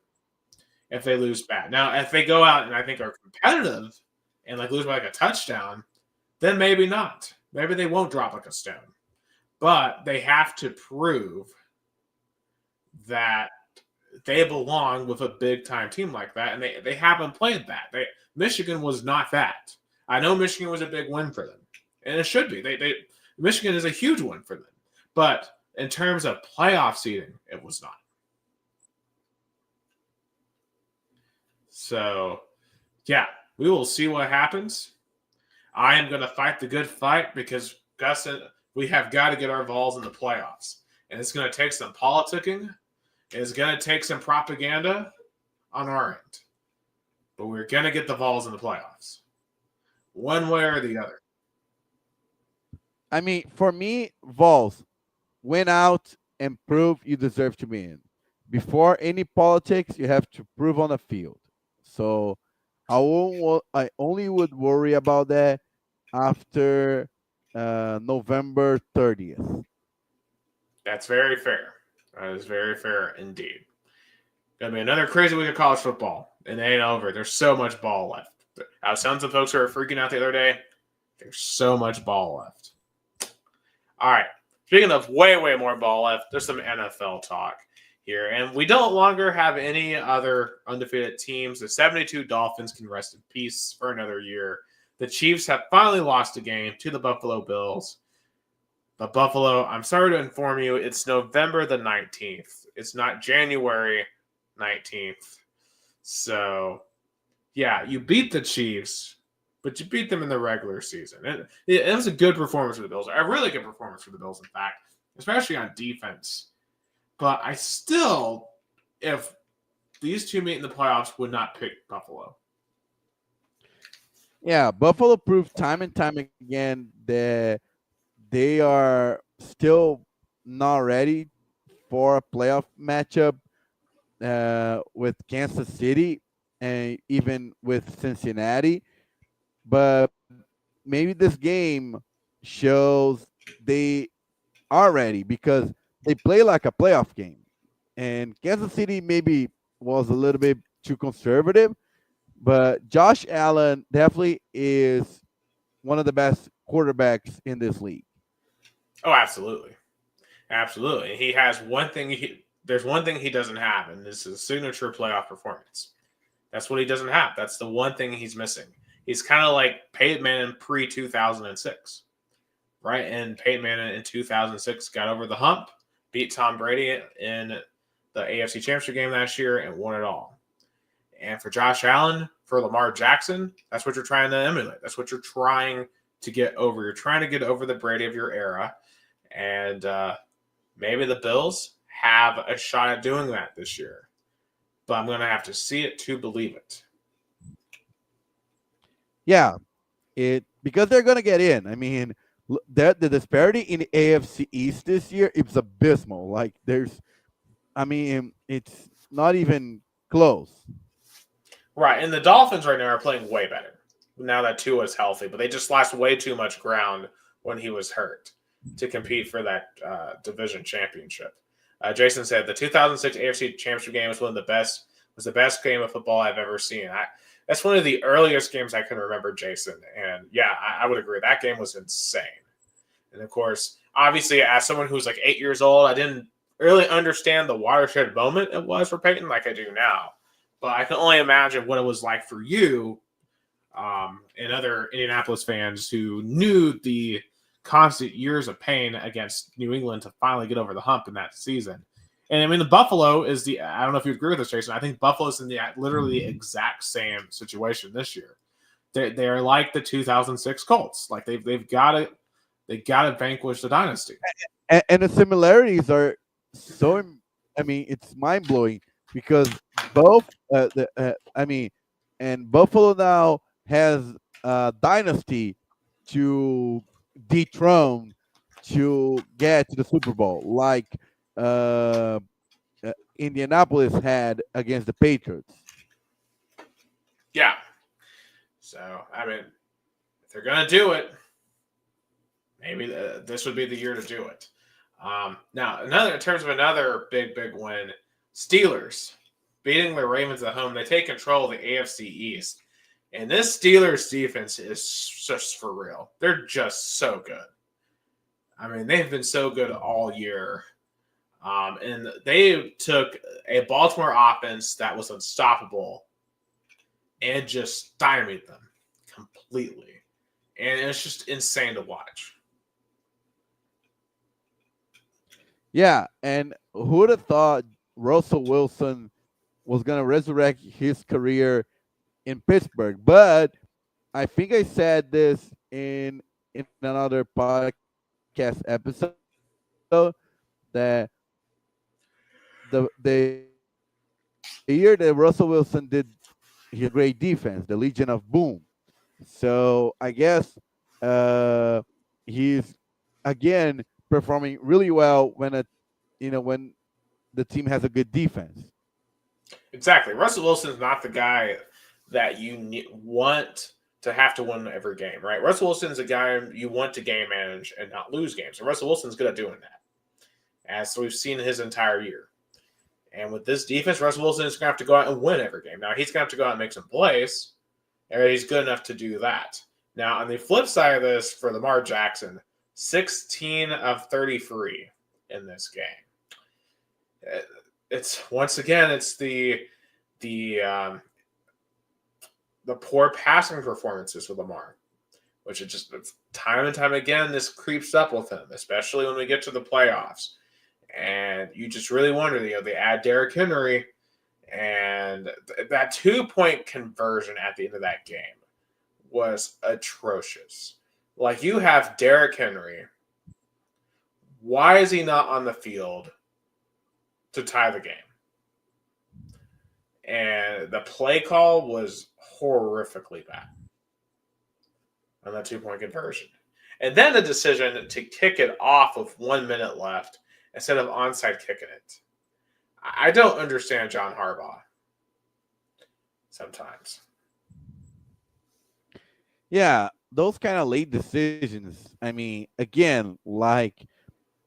if they lose bad. Now, if they go out and I think are competitive and lose by a touchdown, then maybe not. Maybe they won't drop like a stone. But they have to prove that they belong with a big-time team like that, and they haven't played that. Michigan was not that. I know Michigan was a big win for them, and it should be. Michigan is a huge win for them. But in terms of playoff seeding, it was not. So, yeah, we will see what happens. I am going to fight the good fight because, Gus, we have got to get our Vols in the playoffs. And it's going to take some politicking. It's going to take some propaganda on our end. But we're going to get the Vols in the playoffs. One way or the other. I mean, for me, Vols, win out and prove you deserve to be in. Before any politics, you have to prove on the field. So I only would worry about that after November 30th. That's very fair. That is very fair indeed. Gonna be another crazy week of college football. And it ain't over. There's so much ball left. I was telling some folks who were freaking out the other day. There's so much ball left. All right. Speaking of way, way more ball left, there's some NFL talk here. And we don't longer have any other undefeated teams. The 72 Dolphins can rest in peace for another year. The Chiefs have finally lost a game to the Buffalo Bills. But Buffalo, I'm sorry to inform you, it's November the 19th. It's not January 19th. So, yeah, you beat the Chiefs, but you beat them in the regular season. It was a good performance for the Bills. A really good performance for the Bills, in fact, especially on defense. But I still, if these two meet in the playoffs, would not pick Buffalo. Yeah, Buffalo proved time and time again that they are still not ready for a playoff matchup with Kansas City and even with Cincinnati. But maybe this game shows they are ready because they play like a playoff game. And Kansas City maybe was a little bit too conservative, but Josh Allen definitely is one of the best quarterbacks in this league. Oh, absolutely. Absolutely. He has one thing there's one thing he doesn't have, and this is a signature playoff performance. That's what he doesn't have. That's the one thing he's missing. He's kind of like Peyton Manning pre-2006, right? And Peyton Manning in 2006 got over the hump, beat Tom Brady in the AFC Championship game last year, and won it all. And for Josh Allen, for Lamar Jackson, that's what you're trying to emulate. That's what you're trying to get over. You're trying to get over the Brady of your era. And maybe the Bills have a shot at doing that this year. But I'm going to have to see it to believe it. Yeah, because they're going to get in. I mean, The disparity in the AFC East this year is abysmal. Like I mean, it's not even close. Right, and the Dolphins right now are playing way better now that Tua is healthy, but they just lost way too much ground when he was hurt to compete for that division championship. Jason said the 2006 AFC Championship game was one of the best. Was the best game of football I've ever seen. That's one of the earliest games I can remember, Jason. And yeah, I would agree. That game was insane. And of course, obviously, as someone who's like 8 years old, I didn't really understand the watershed moment it was for Peyton like I do now. But I can only imagine what it was like for you and other Indianapolis fans who knew the constant years of pain against New England to finally get over the hump in that season. And I mean, the Buffalo is I don't know if you agree with this, Jason. I think Buffalo's in the literally the exact same situation this year. They're like the 2006 Colts. Like they've got to vanquish the dynasty. And the similarities are so. I mean, it's mind blowing because both. I mean, and Buffalo now has a dynasty to dethrone to get to the Super Bowl, like uh, Indianapolis had against the Patriots. Yeah. So I mean, if they're gonna do it, maybe this would be the year to do it. Now, in terms of another big win, Steelers beating the Ravens at home. They take control of the AFC East, and this Steelers defense is just for real. They're just so good. I mean, they've been so good all year. And they took a Baltimore offense that was unstoppable and just stymied them completely. And it's just insane to watch. Yeah, and who would have thought Russell Wilson was going to resurrect his career in Pittsburgh? But I think I said this in another podcast episode that the year that Russell Wilson did his great defense, the Legion of Boom. So I guess he's again performing really well when the team has a good defense. Exactly. Russell Wilson's not the guy that you want to have to win every game, right? Russell Wilson's a guy you want to game manage and not lose games. And Russell Wilson's good at doing that, as we've seen his entire year. And with this defense, Russell Wilson is going to have to go out and win every game. Now, he's going to have to go out and make some plays, and he's good enough to do that. Now, on the flip side of this, for Lamar Jackson, 16 of 33 in this game. It's once again, it's the poor passing performances with Lamar, which is just time and time again, this creeps up with him, especially when we get to the playoffs. And you just really wonder, they add Derrick Henry, and that 2-point conversion at the end of that game was atrocious. Like, you have Derrick Henry. Why is he not on the field to tie the game? And the play call was horrifically bad on that 2-point conversion. And then the decision to kick it off with 1 minute left instead of onside kicking it. I don't understand John Harbaugh sometimes. Yeah, those kind of late decisions. I mean, again, like,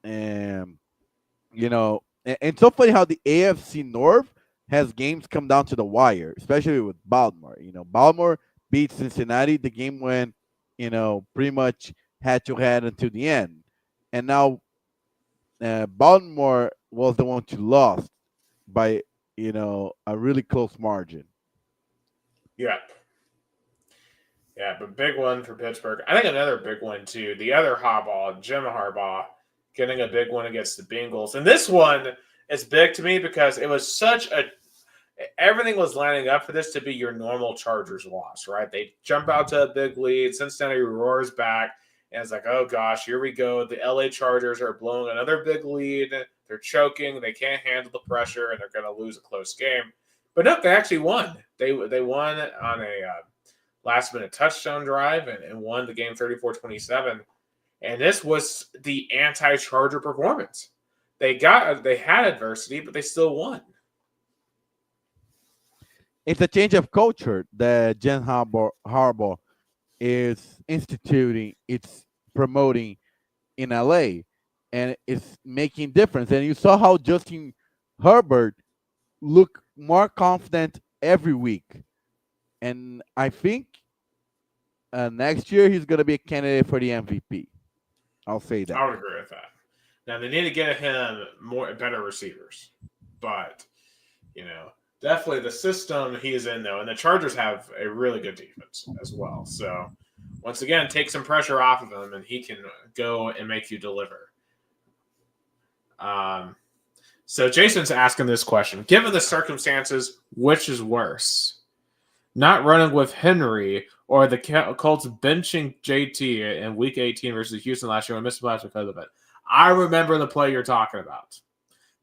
and it's so funny how the AFC North has games come down to the wire, especially with Baltimore. Baltimore beat Cincinnati. The game went, pretty much head to head until the end, and now Baltimore was the one to lost by a really close margin. Yeah. Yeah, but big one for Pittsburgh. I think another big one, too. The other Harbaugh, Jim Harbaugh, getting a big one against the Bengals. And this one is big to me because it was everything was lining up for this to be your normal Chargers loss, right? They jump out to a big lead. Cincinnati roars back. And it's like, oh, gosh, here we go. The LA Chargers are blowing another big lead. They're choking. They can't handle the pressure, and they're going to lose a close game. But no, they actually won. They won on a last-minute touchdown drive and won the game 34-27. And this was the anti-Charger performance. They had adversity, but they still won. It's a change of culture that Jen Harbaugh is instituting. It's promoting in LA, and it's making difference. And you saw how Justin Herbert looked more confident every week. And I think next year he's going to be a candidate for the MVP. I'll say that. I would agree with that. Now they need to get him better receivers, but definitely the system he's in though, and the Chargers have a really good defense as well. So once again, take some pressure off of him, and he can go and make you deliver. So Jason's asking this question: given the circumstances, which is worse? Not running with Henry or the Colts benching JT in Week 18 versus Houston last year and missed the playoffs because of it. I remember the play you're talking about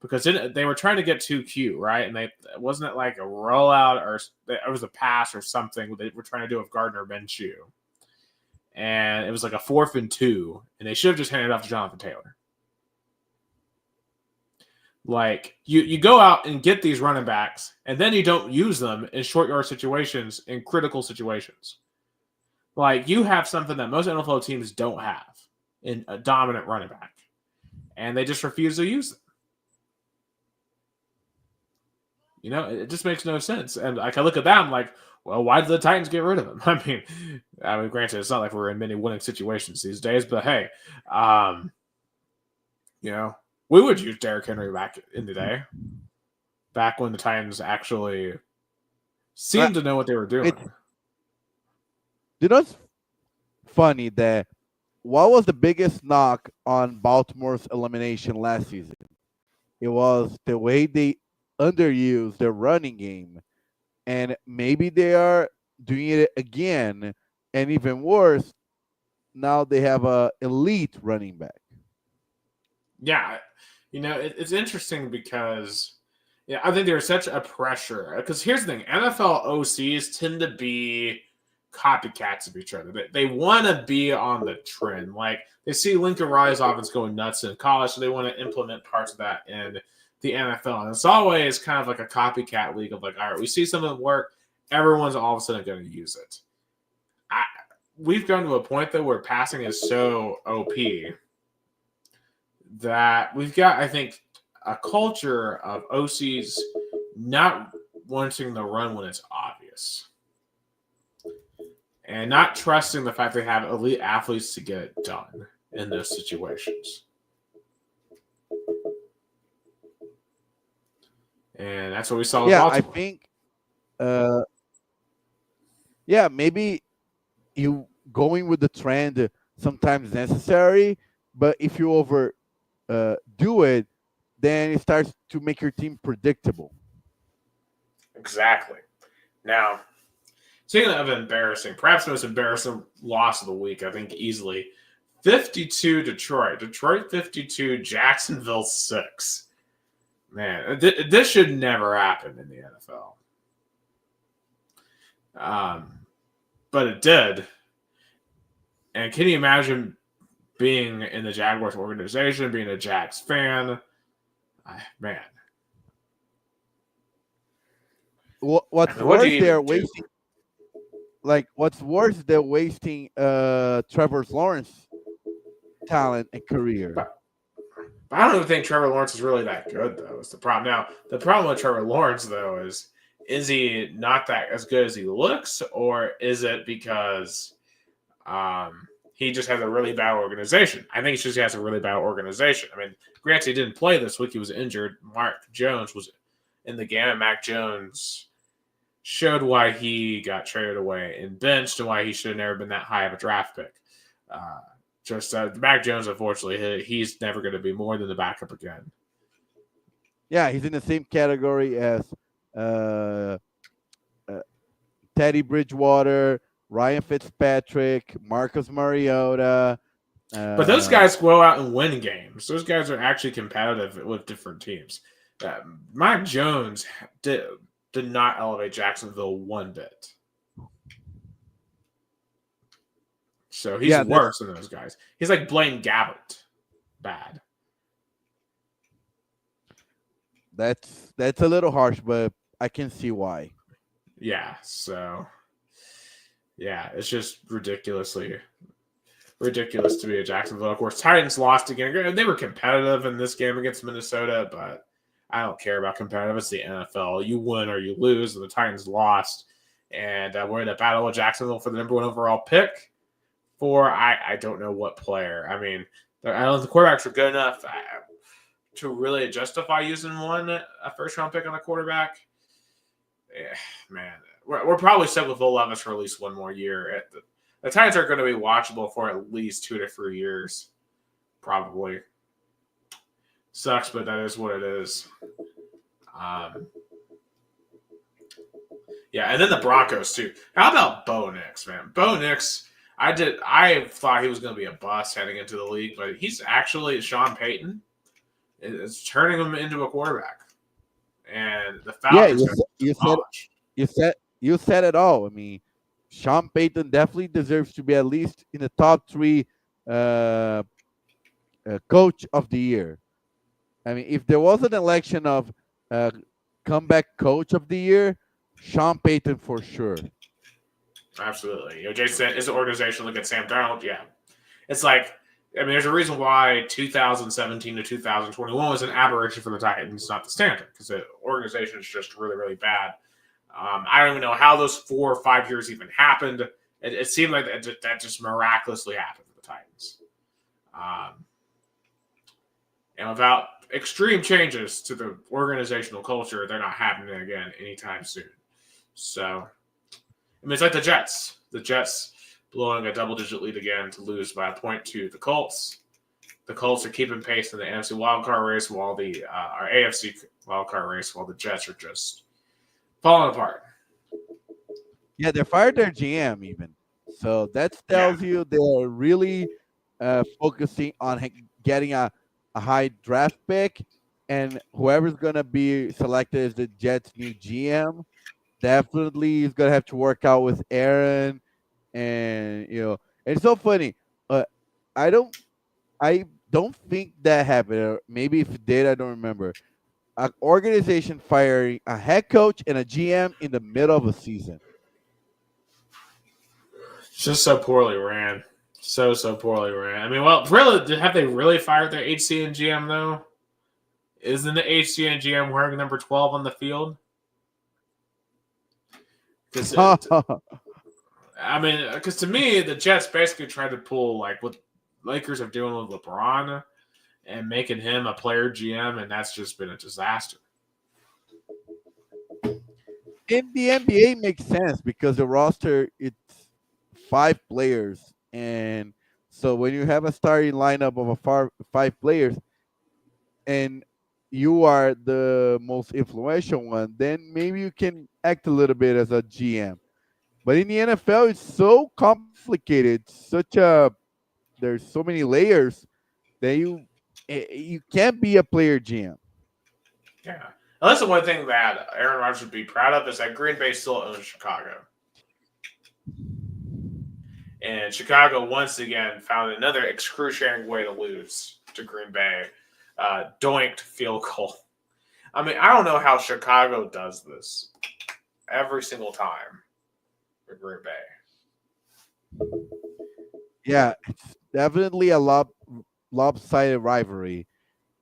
because they were trying to get 2Q, right? And wasn't it like a rollout or it was a pass or something they were trying to do with Gardner Minshew. And it was like a 4th and 2, and they should have just handed it off to Jonathan Taylor. Like, you go out and get these running backs, and then you don't use them in short yard situations, in critical situations. Like, you have something that most NFL teams don't have in a dominant running back, and they just refuse to use them. It just makes no sense. And I can look at that, I'm like, well, why did the Titans get rid of him? I mean, granted, it's not like we're in many winning situations these days, but hey, we would use Derrick Henry back in the day, back when the Titans actually seemed to know what they were doing. It's funny that what was the biggest knock on Baltimore's elimination last season? It was the way they underused their running game, and maybe they are doing it again, and even worse, now they have a elite running back. Yeah, it's interesting because I think there's such a pressure. Because here's the thing, NFL OCs tend to be copycats of each other. They want to be on the trend. Like, they see Lincoln Riley's offense going nuts in college, so they want to implement parts of that in the NFL. And it's always kind of like a copycat league of like, all right, we see something work, everyone's all of a sudden going to use it. We've gotten to a point, though, where passing is so OP that we've got, I think, a culture of OCs not wanting to run when it's obvious and not trusting the fact they have elite athletes to get it done in those situations. And that's what we saw with Baltimore. I think maybe you going with the trend sometimes necessary, but if you do it, then it starts to make your team predictable. Exactly. Now, speaking of embarrassing, perhaps the most embarrassing loss of the week, I think easily, 52 Detroit. Detroit 52, Jacksonville 6. Man, this should never happen in the NFL. But it did. And can you imagine being in the Jaguars organization, being a Jags fan? Man. What's worse, they're wasting. Like, what's worse, they're wasting Trevor Lawrence talent and career. But I don't even think Trevor Lawrence is really that good, though. Is the problem. Now, the problem with Trevor Lawrence, though, is he not that as good as he looks, or is it because he just has a really bad organization? I think he just has a really bad organization. I mean, granted, he didn't play this week. He was injured. Mark Jones was in the game, and Mac Jones showed why he got traded away and benched and why he should have never been that high of a draft pick. Mac Jones, unfortunately, he's never going to be more than the backup again. Yeah, he's in the same category as Teddy Bridgewater, Ryan Fitzpatrick, Marcus Mariota. But those guys go out and win games. Those guys are actually competitive with different teams. Mac Jones did not elevate Jacksonville one bit. So he's Yeah, worse than those guys. He's like Blaine Gabbert. Bad. that's a little harsh, but I can see why. Yeah. So yeah, it's just ridiculous to be a Jacksonville. Of course, Titans lost again. They were competitive in this game against Minnesota, but I don't care about competitive. It's the NFL. You win or you lose, and the Titans lost. And we're in a battle with Jacksonville for the number 1 overall pick for I don't know what player. I mean, I don't know if the quarterbacks are good enough to really justify using a first-round pick on a quarterback. Yeah, man, we're probably set with Will Levis for at least one more year. The Titans are going to be watchable for at least 2 to 3 years, probably. Sucks, but that is what it is. Yeah, and then the Broncos too. How about Bo Nix, man? Bo Nix, I thought he was going to be a bust heading into the league, but he's actually Sean Payton is turning him into a quarterback, and the Yeah, Falcons got demolished. you said it all. I mean, Sean Payton definitely deserves to be at least in the top 3 uh, coach of the year. I mean, if there was an election of comeback coach of the year, Sean Payton for sure. Absolutely. Jason said, is an organization look at Sam Darnold? Yeah. It's like, I mean, there's a reason why 2017 to 2021 was an aberration for the Titans, not the standard, because the organization is just really, really bad. I don't even know how those 4 or 5 years even happened. It seemed like that just miraculously happened for the Titans. And without extreme changes to the organizational culture, they're not happening again anytime soon. So, I mean, it's like the Jets. The Jets blowing a double-digit lead again to lose by a point to the Colts. The Colts are keeping pace in the NFC wildcard race while our AFC wildcard race, while the Jets are just falling apart. Yeah, they fired their GM even. So that Yeah, tells you they're really focusing on getting a high draft pick, and whoever's going to be selected as the Jets' new GM definitely is going to have to work out with Aaron. And, and it's so funny. Uh, I don't I don't think that happened. Or maybe if it did, I don't remember. An organization firing a head coach and a GM in the middle of a season. just so poorly ran. So poorly ran. I mean, well, really, have they really fired their HC and GM, though? Isn't the HC and GM wearing number 12 on the field? Because because to me, the Jets basically tried to pull like what Lakers are doing with LeBron and making him a player GM, and that's just been a disaster. In the NBA makes sense because the roster it's 5 players, and so when you have a starting lineup of 5 players, and you are the most influential one, then maybe you can act a little bit as a GM. But in the NFL, it's so complicated. There's so many layers that you can't be a player GM. Yeah. And that's the one thing that Aaron Rodgers would be proud of is that Green Bay still owns Chicago. And Chicago once again found another excruciating way to lose to Green Bay. Doinked field goal. I mean, I don't know how Chicago does this every single time for Green Bay. Yeah, it's definitely a lopsided rivalry,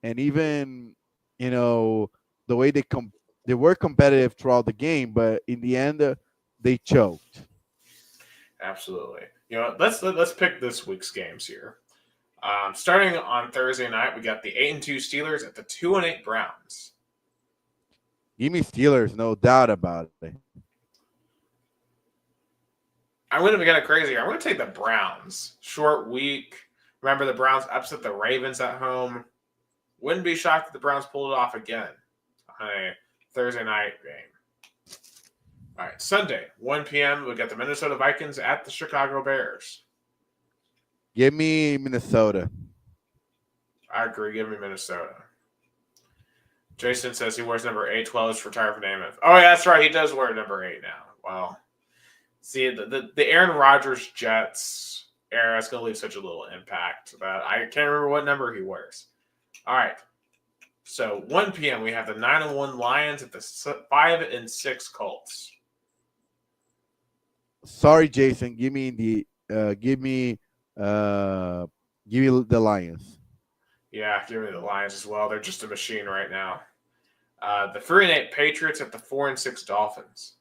and even the way they were competitive throughout the game, but in the end they choked. Absolutely. Let's pick this week's games here. Starting on Thursday night, we got the 8-2 Steelers at the 2-8 Browns. Give me Steelers, no doubt about it. I'm going to be kind of crazy. I'm going to take the Browns. Short week. Remember, the Browns upset the Ravens at home. Wouldn't be shocked if the Browns pulled it off again on a Thursday night game. All right, Sunday, 1 p.m., we got the Minnesota Vikings at the Chicago Bears. Give me Minnesota. I agree. Give me Minnesota. Jason says he wears number 8. 12 is retired from Namath. Oh, yeah, that's right. He does wear number 8 now. Well, see, the Aaron Rodgers Jets era is going to leave such a little impact that I can't remember what number he wears. All right. So 1 p.m. we have the 9-1 Lions at the 5-6 Colts. Sorry, Jason. Give me the Lions. Yeah, give me the Lions as well. They're just a machine right now. The 3-8 Patriots at the 4-6 Dolphins.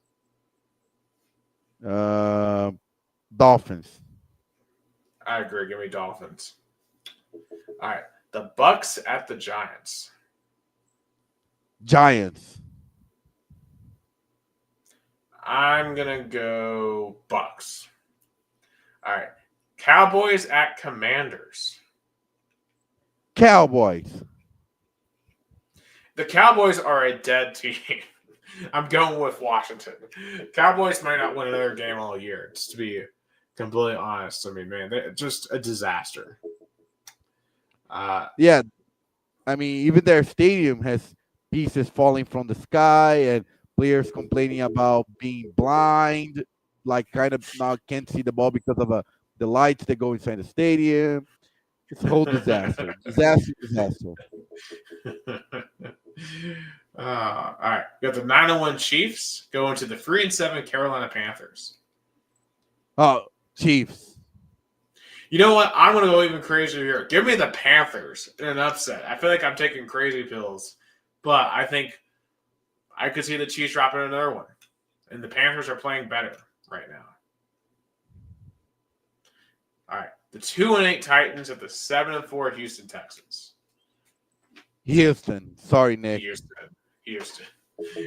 Dolphins. I agree. Give me Dolphins. All right. The Bucks at the Giants. Giants. I'm gonna go Bucks. All right. Cowboys at Commanders. Cowboys. The Cowboys are a dead team. I'm going with Washington. Cowboys might not win another game all year, just to be completely honest. I mean, man, they're just a disaster. Yeah, I mean, even their stadium has pieces falling from the sky and players complaining about being blind, like kind of now can't see the ball because of the lights that go inside the stadium. It's a whole disaster. Disaster. All right. We got the 9-1 Chiefs going to the 3-7 Carolina Panthers. Oh, Chiefs. You know what? I'm going to go even crazier here. Give me the Panthers in an upset. I feel like I'm taking crazy pills, but I think I could see the Chiefs dropping another one. And the Panthers are playing better right now. All right. The 2-8 Titans at the 7-4 Houston Texans. Houston. Sorry, Nick. Houston.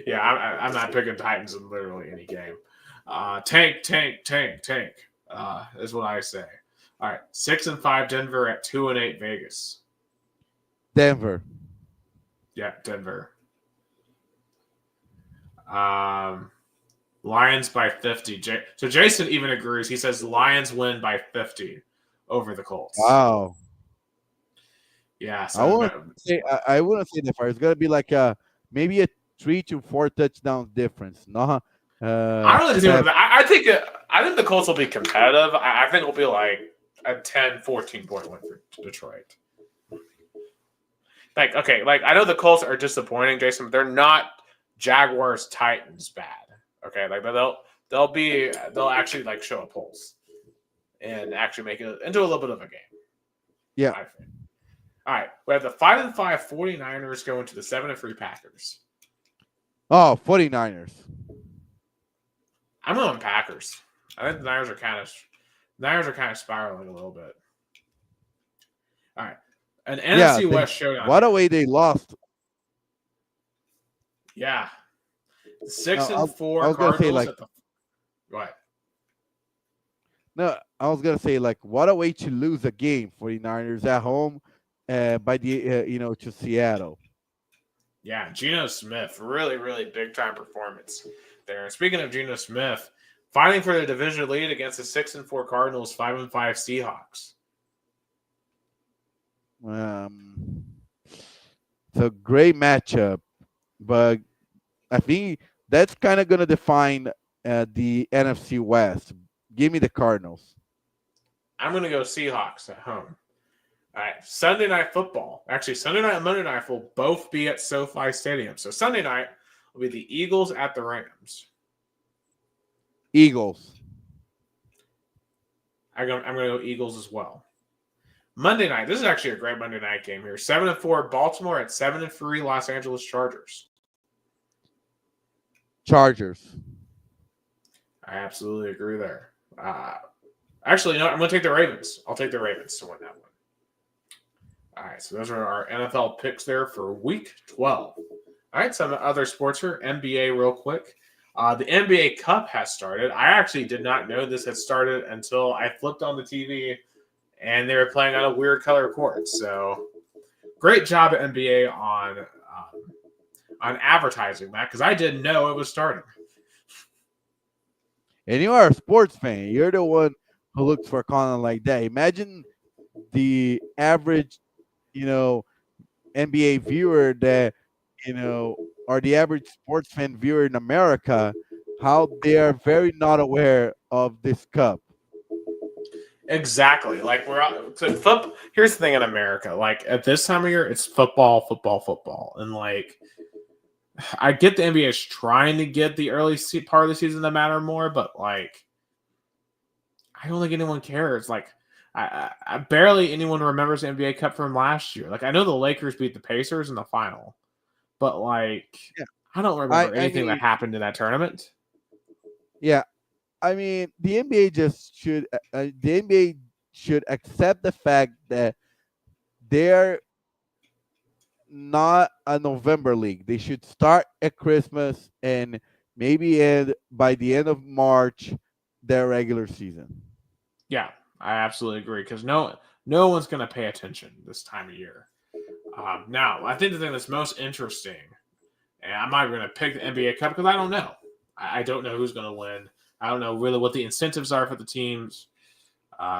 Yeah, I'm not picking Titans in literally any game. Tank is what I say. All right, 6-5 Denver at 2-8 Vegas. Denver. Yeah, Denver. Lions by 50. So Jason even agrees. He says Lions win by 50 over the Colts. Wow. Yeah, so I wouldn't say that far. It's gonna be like maybe a 3 to 4 touchdowns difference. No, I really think I think the Colts will be competitive. I think it'll be like a 10-14 point win for Detroit. Like I know the Colts are disappointing, Jason, but they're not Jaguars Titans bad. Okay, like they'll actually like show a pulse and actually make it into a little bit of a game. Yeah. I think. All right, we have the 5-5 49ers going to the 7-3 Packers. Oh, 49ers. I'm going Packers. I think the Niners are kind of spiraling a little bit. All right, an NFC West showdown. What a way they lost. Yeah, 6-4 I was Cardinals. Gonna say, like, go ahead. No, I was gonna say like what a way to lose a game 49ers at home by the to Seattle. Yeah, Geno Smith, really, really big time performance there. Speaking of Geno Smith, fighting for the division lead against the 6-4 Cardinals, 5-5 Seahawks. It's a great matchup, but I think that's kind of gonna define the NFC West. Give me the Cardinals. I'm gonna go Seahawks at home. All right, Sunday Night Football. Actually, Sunday night and Monday night will both be at SoFi Stadium. So Sunday night will be the Eagles at the Rams. Eagles. I'm going to go Eagles as well. Monday night. This is actually a great Monday night game here. 7-4 Baltimore at 7-3 Los Angeles Chargers. Chargers. I absolutely agree there. Actually, no, I'm going to take the Ravens. I'll take the Ravens to win that one. All right, so those are our NFL picks there for Week 12. All right, some other sports here. NBA real quick. The NBA Cup has started. I actually did not know this had started until I flipped on the TV, and they were playing on a weird color court. So great job at NBA on advertising that, because I didn't know it was starting. And you are a sports fan. You're the one who looks for content like that. Imagine the average, NBA viewer that, or the average sports fan viewer in America, how they are very not aware of this cup. Exactly. Like here's the thing in America. Like at this time of year, it's football, football, football, and like I get the NBA is trying to get the early part of the season to matter more, but like I don't think anyone cares. Like I barely anyone remembers the NBA Cup from last year. Like I know the Lakers beat the Pacers in the final, but like Yeah. I don't I remember I anything that mean, happened in that tournament. yeah. I mean, the NBA just should the NBA should accept the fact that they're not a November league. They should start at Christmas and maybe end by the end of March their regular season. Yeah, I absolutely agree because no one's going to pay attention this time of year. Now, I think the thing that's most interesting, and I'm not going to pick the NBA Cup because I don't know. I don't know who's going to win. I don't know really what the incentives are for the teams.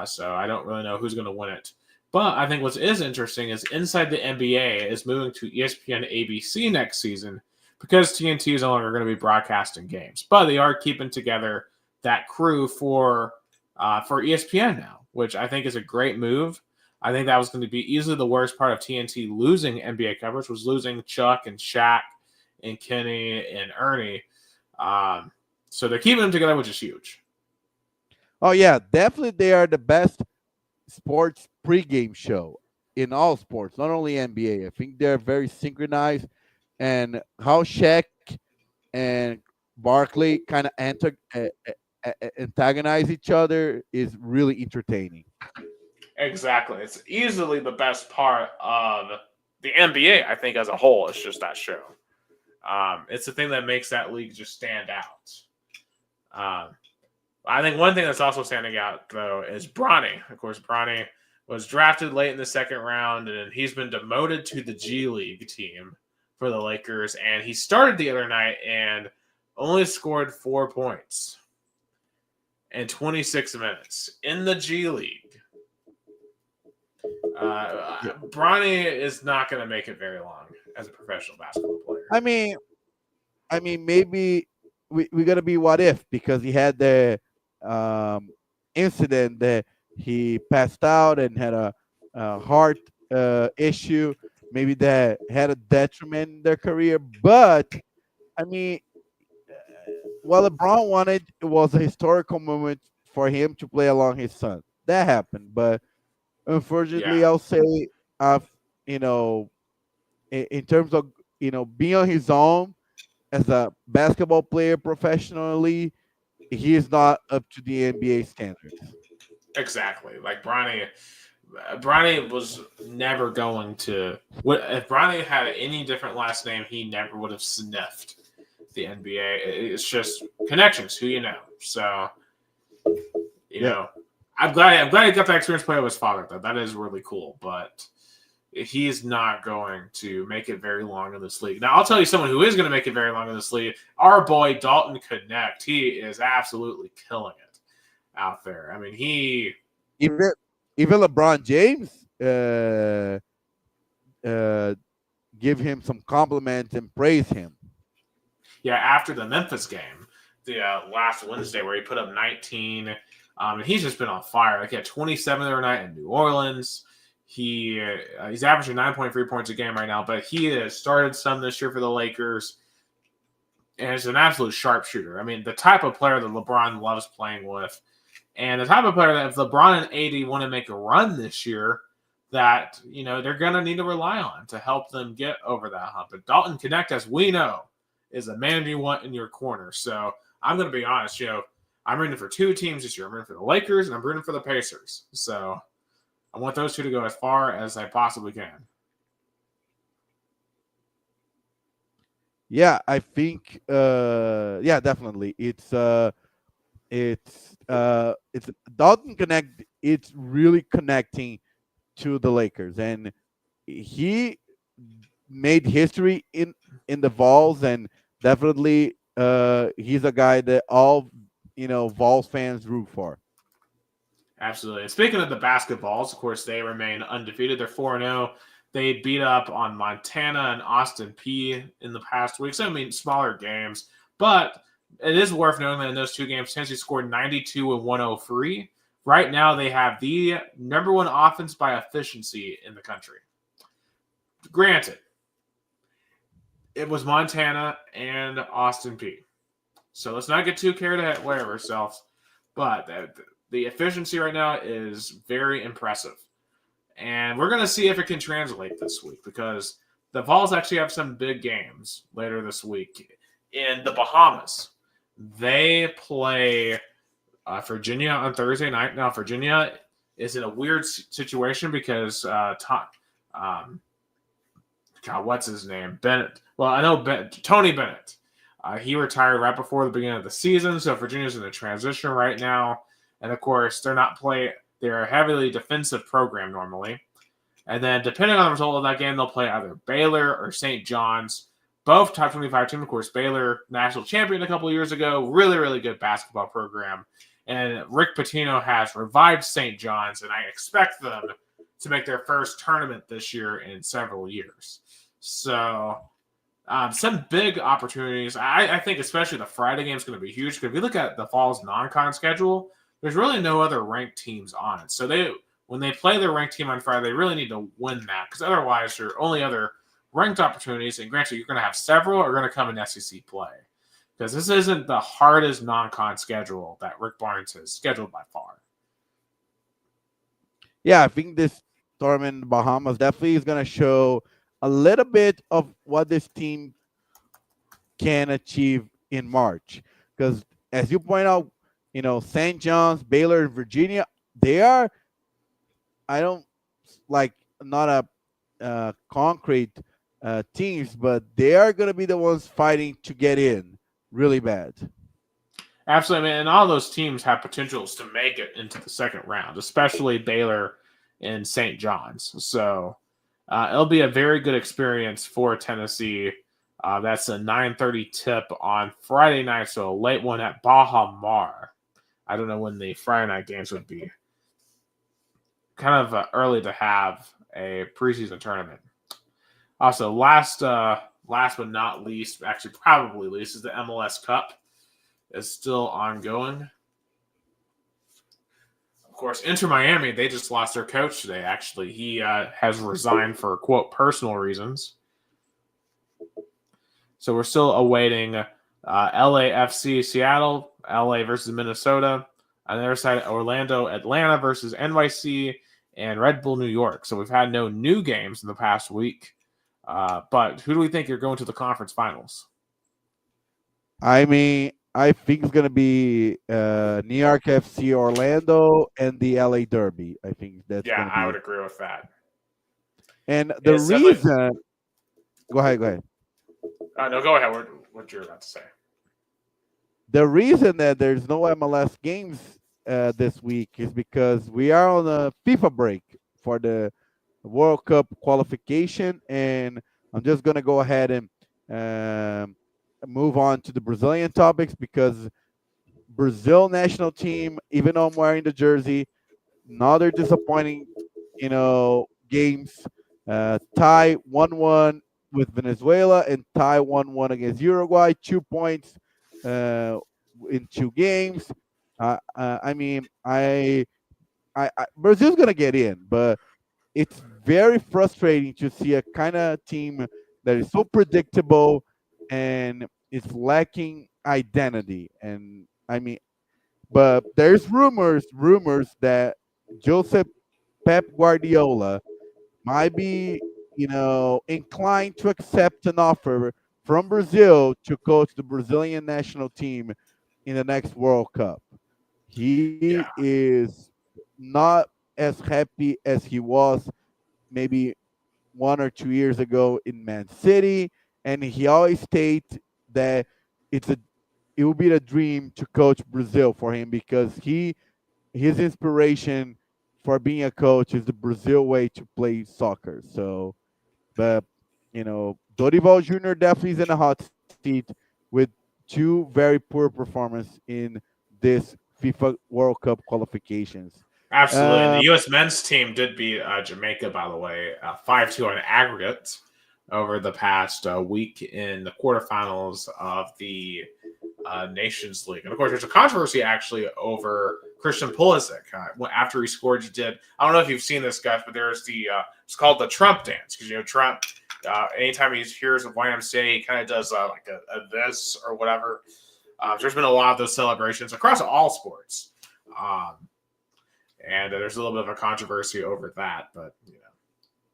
So I don't really know who's going to win it. But I think what is interesting is Inside the NBA is moving to ESPN ABC next season because TNT is no longer going to be broadcasting games. But they are keeping together that crew for ESPN now, which I think is a great move. I think that was going to be easily the worst part of TNT losing NBA coverage was losing Chuck and Shaq and Kenny and Ernie. So they're keeping them together, which is huge. Oh yeah, definitely they are the best sports pregame show in all sports, not only NBA. I think they're very synchronized, and how Shaq and Barkley kind of antagonize each other is really entertaining. Exactly. It's easily the best part of the NBA, I think, as a whole. It's just that show. It's the thing that makes that league just stand out. Um, I think one thing that's also standing out, though, is Bronny. Of course, Bronny was drafted late in the second round, and he's been demoted to the G League team for the Lakers. And he started the other night and only scored 4 points in 26 minutes in the G League. Bronny is not going to make it very long as a professional basketball player. I mean, maybe we gotta be what if because he had the um, incident that he passed out and had a heart issue. Maybe that had a detriment in their career. But I mean, what LeBron wanted was a historical moment for him to play along his son. That happened, but Yeah, unfortunately, I'll say, I've you know, in terms of being on his own as a basketball player professionally, he is not up to the NBA standards. exactly. Like Bronny was never going to. If Bronny had any different last name, he never would have sniffed the NBA. It's just connections, who you know. So you Yeah. know, I'm glad he got that experience playing with his father. Though that is really cool, but he's not going to make it very long in this league. Now, I'll tell you someone who is going to make it very long in this league. Our boy Dalton Connect. He is absolutely killing it out there. I mean, Even even LeBron James uh, give him some compliments and praise him. yeah, after the Memphis game, the last Wednesday where he put up 19, and he's just been on fire. Like he had 27 the other night in New Orleans. He's averaging 9.3 points a game right now, but he has started some this year for the Lakers, and he's an absolute sharpshooter. I mean, the type of player that LeBron loves playing with, and the type of player that if LeBron and AD want to make a run this year, that they're going to need to rely on to help them get over that hump. But Dalton Connect, as we know, is a man you want in your corner. So I'm going to be honest, I'm rooting for two teams this year. I'm rooting for the Lakers and I'm rooting for the Pacers. So I want those two to go as far as I possibly can. Yeah, I think. Yeah, definitely. It's Dalton Connect. It's really connecting to the Lakers, and he made history in the Vols, and definitely he's a guy that all Vols fans root for. Absolutely. And speaking of the basketballs, of course, they remain undefeated. They're 4-0. They beat up on Montana and Austin P in the past week. So, I mean, smaller games. But it is worth noting that in those two games, Tennessee scored 92 and 103 Right now, they have the number one offense by efficiency in the country. Granted, it was Montana and Austin Peay. So let's not get too carried away of ourselves. But the efficiency right now is very impressive. And we're going to see if it can translate this week because the Vols actually have some big games later this week in the Bahamas. They play Virginia on Thursday night. Now, Virginia is in a weird situation because what's his name? Bennett. Well, I know Tony Bennett. He retired right before the beginning of the season, so Virginia's in a transition right now. And of course, they're a heavily defensive program normally. And then, depending on the result of that game, they'll play either Baylor or St. John's. Both top 25 teams. Of course, Baylor, national champion a couple years ago. Really, really good basketball program. And Rick Pitino has revived St. John's, and I expect them to make their first tournament this year in several years. So, some big opportunities. I think especially the Friday game is going to be huge. Because if you look at the Fall's non-con schedule, there's really no other ranked teams on it. So when they play their ranked team on Friday, they really need to win that. Because otherwise, your only other ranked opportunities, and granted, you're going to have several, are going to come in SEC play. Because this isn't the hardest non-con schedule that Rick Barnes has scheduled by far. Yeah, I think this tournament in the Bahamas definitely is going to show a little bit of what this team can achieve in March. Because as you point out, St. John's, Baylor, Virginia, they are, not a concrete teams, but they are going to be the ones fighting to get in really bad. Absolutely, man. And all those teams have potentials to make it into the second round, especially Baylor and St. John's. So it'll be a very good experience for Tennessee. That's a 9:30 tip on Friday night, so a late one at Baha Mar. I don't know when the Friday night games would be. Kind of early to have a preseason tournament. Also, last but not least, actually probably least, is the MLS Cup. Is still ongoing. Of course, Inter Miami, they just lost their coach today, actually. He has resigned for, quote, personal reasons. So we're still awaiting LAFC Seattle, LA versus Minnesota. On the other side, Orlando, Atlanta versus NYC, and Red Bull New York. So we've had no new games in the past week. But who do we think are going to the conference finals? I think it's going to be New York FC Orlando and the LA Derby. I think that's Yeah, I would agree with that. And the reason... Go ahead. No, go ahead. What you're about to say. The reason that there's no MLS games this week is because we are on a FIFA break for the World Cup qualification, and I'm just going to go ahead and move on to the Brazilian topics because Brazil national team, even though I'm wearing the jersey, another disappointing, games. Tie 1-1 with Venezuela and tie 1-1 against Uruguay. 2 points in 2 games. Brazil's gonna get in, but it's very frustrating to see a kind of team that is so predictable and is lacking identity. And but there's rumors that Joseph Pep Guardiola might be, inclined to accept an offer from Brazil to coach the Brazilian national team in the next World Cup. He is not as happy as he was maybe 1 or 2 years ago in Man City, and he always states that it will be a dream to coach Brazil for him because his inspiration for being a coach is the Brazil way to play soccer. So, but Dorival Jr. definitely is in a hot seat with 2 very poor performances in this FIFA World Cup qualifications. Absolutely. And the U.S. men's team did beat Jamaica, by the way, 5-2 on aggregate over the past week in the quarterfinals of the Nations League. And, of course, there's a controversy actually over Christian Pulisic. After he scored, he did. I don't know if you've seen this, guys, but there's it's called the Trump dance because Trump. Anytime he hears of YMCA, he kind of does like a this or whatever. There's been a lot of those celebrations across all sports, and there's a little bit of a controversy over that, but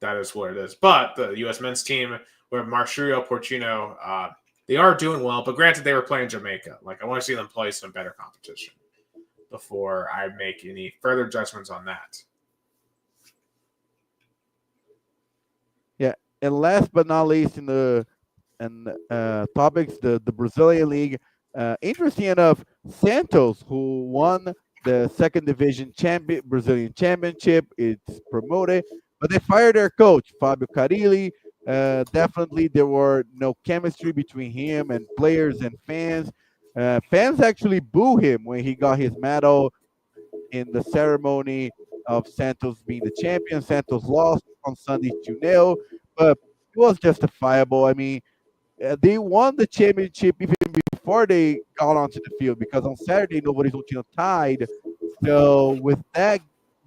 that is what it is. But the U.S. men's team with Marcio Porcino, they are doing well. But granted, they were playing Jamaica. Like I want to see them play some better competition before I make any further judgments on that. Yeah, and last but not least in the topics, the Brazilian league. Interesting enough, Santos, who won the second division Brazilian championship, it's promoted, but they fired their coach Fábio Carilli. Definitely, there were no chemistry between him and players and fans. Fans actually boo him when he got his medal in the ceremony of Santos being the champion. Santos lost on Sunday 2-0, but it was justifiable. I mean, they won the championship even before they got onto the field because on Saturday nobody's tied. So with that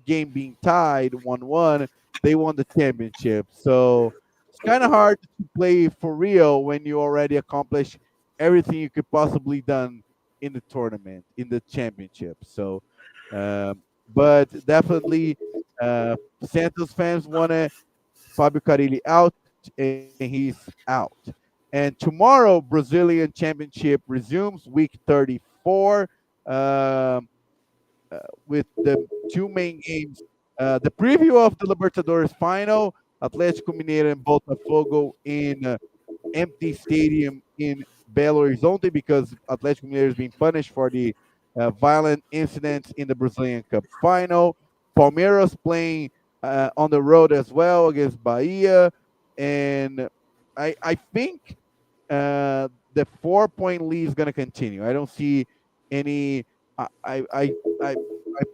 game being tied 1-1, they won the championship. So it's kind of hard to play for real when you already accomplished everything you could possibly done in the tournament, in the championship. So, but definitely, Santos fans wanted Fábio Carilli out, and he's out. And tomorrow, Brazilian Championship resumes week 34 with the two main games. The preview of the Libertadores final, Atlético Mineiro and Botafogo in empty stadium in Belo Horizonte because Atlético Mineiro is being punished for the violent incidents in the Brazilian Cup final. Palmeiras playing on the road as well against Bahia. And I think the 4-point lead is going to continue. I don't see any. I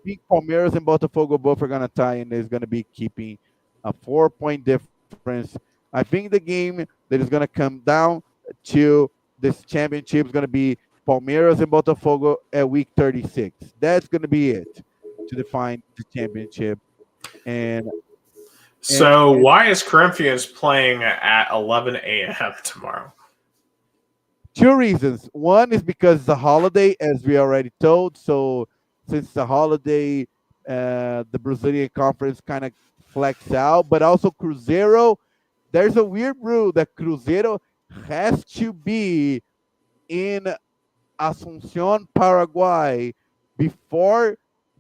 think Palmeiras and Botafogo both are going to tie, and there's going to be keeping a 4-point difference. I think the game that is going to come down to this championship is going to be Palmeiras and Botafogo at week 36. That's going to be it to define the championship. And so, why is Corinthians playing at 11 a.m. tomorrow? Two reasons. One is because it's a holiday, as we already told. So, since it's a holiday, the Brazilian conference kind of flex out. But also, Cruzeiro, there's a weird rule that Cruzeiro has to be in Asunción, Paraguay, before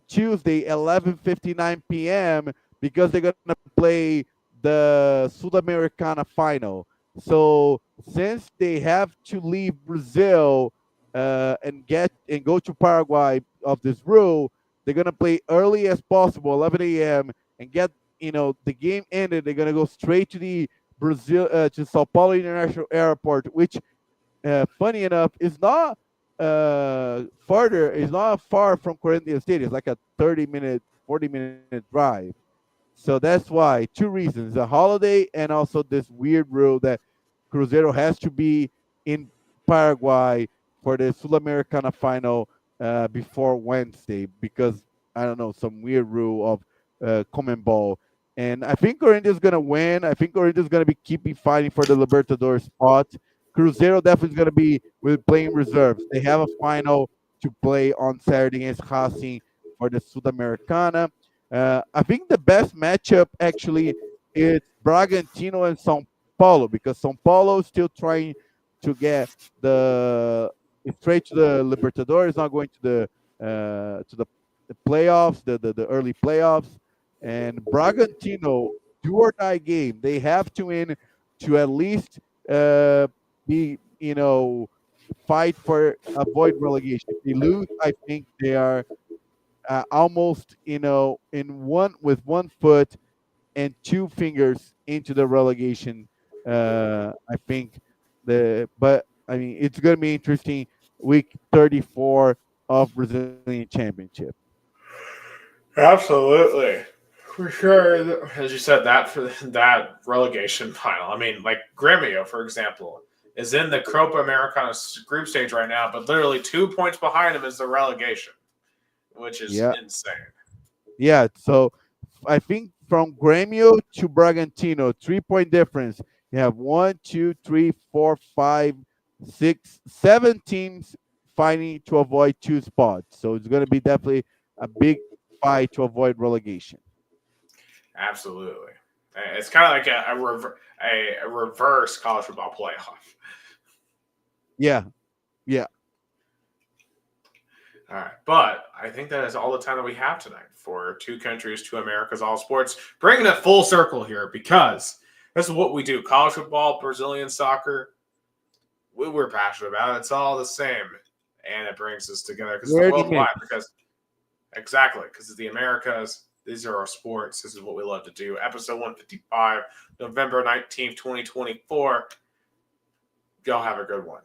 Tuesday, 11:59 p.m. because they're gonna play the Sudamericana final. So since they have to leave Brazil and go to Paraguay of this rule, they're gonna play early as possible, 11 a.m. and get the game ended. They're gonna go straight to the Brazil to Sao Paulo International Airport, which funny enough is not is not far from Corinthians Stadium. It's like a 30-minute, 40-minute drive. So that's why. Two reasons: a holiday and also this weird rule that Cruzeiro has to be in Paraguay for the Sul-Americana final before Wednesday because I don't know, some weird rule of Conmebol. And I think Corinthians is gonna win. I think Corinthians is gonna be keeping fighting for the Libertadores spot. Cruzeiro definitely is gonna be with playing reserves. They have a final to play on Saturday against Racing for the Sudamericana. I think the best matchup actually is Bragantino and São Paulo because São Paulo is still trying to get the straight to the Libertadores, not going to the playoffs, the early playoffs. And Bragantino, do or die game. They have to win to at least be fight for avoid relegation. If they lose, I think they are almost in one foot and two fingers into the relegation. I think but I mean it's going to be interesting. Week 34 of Brazilian Championship. Absolutely. For sure. As you said, that for that relegation final. I mean, like Grêmio, for example, is in the Copa Americana group stage right now, but literally 2 points behind him is the relegation. which is Yeah, insane. yeah. So I think from Grêmio to Bragantino, 3 point difference. You have 7 teams fighting to avoid 2 spots. So it's going to be definitely a big fight to avoid relegation. Absolutely. It's kind of like a reverse college football playoff. Yeah, yeah. All right. But I think that is all the time that we have tonight for Two Countries, Two Americas, All Sports. Bringing it full circle here because this is what we do. College football, Brazilian soccer, we're passionate about it. It's all the same. And it brings us together because the We're the worldwide, mix. because it's the Americas. These are our sports. This is what we love to do. Episode 155, November 19th, 2024. Y'all have a good one.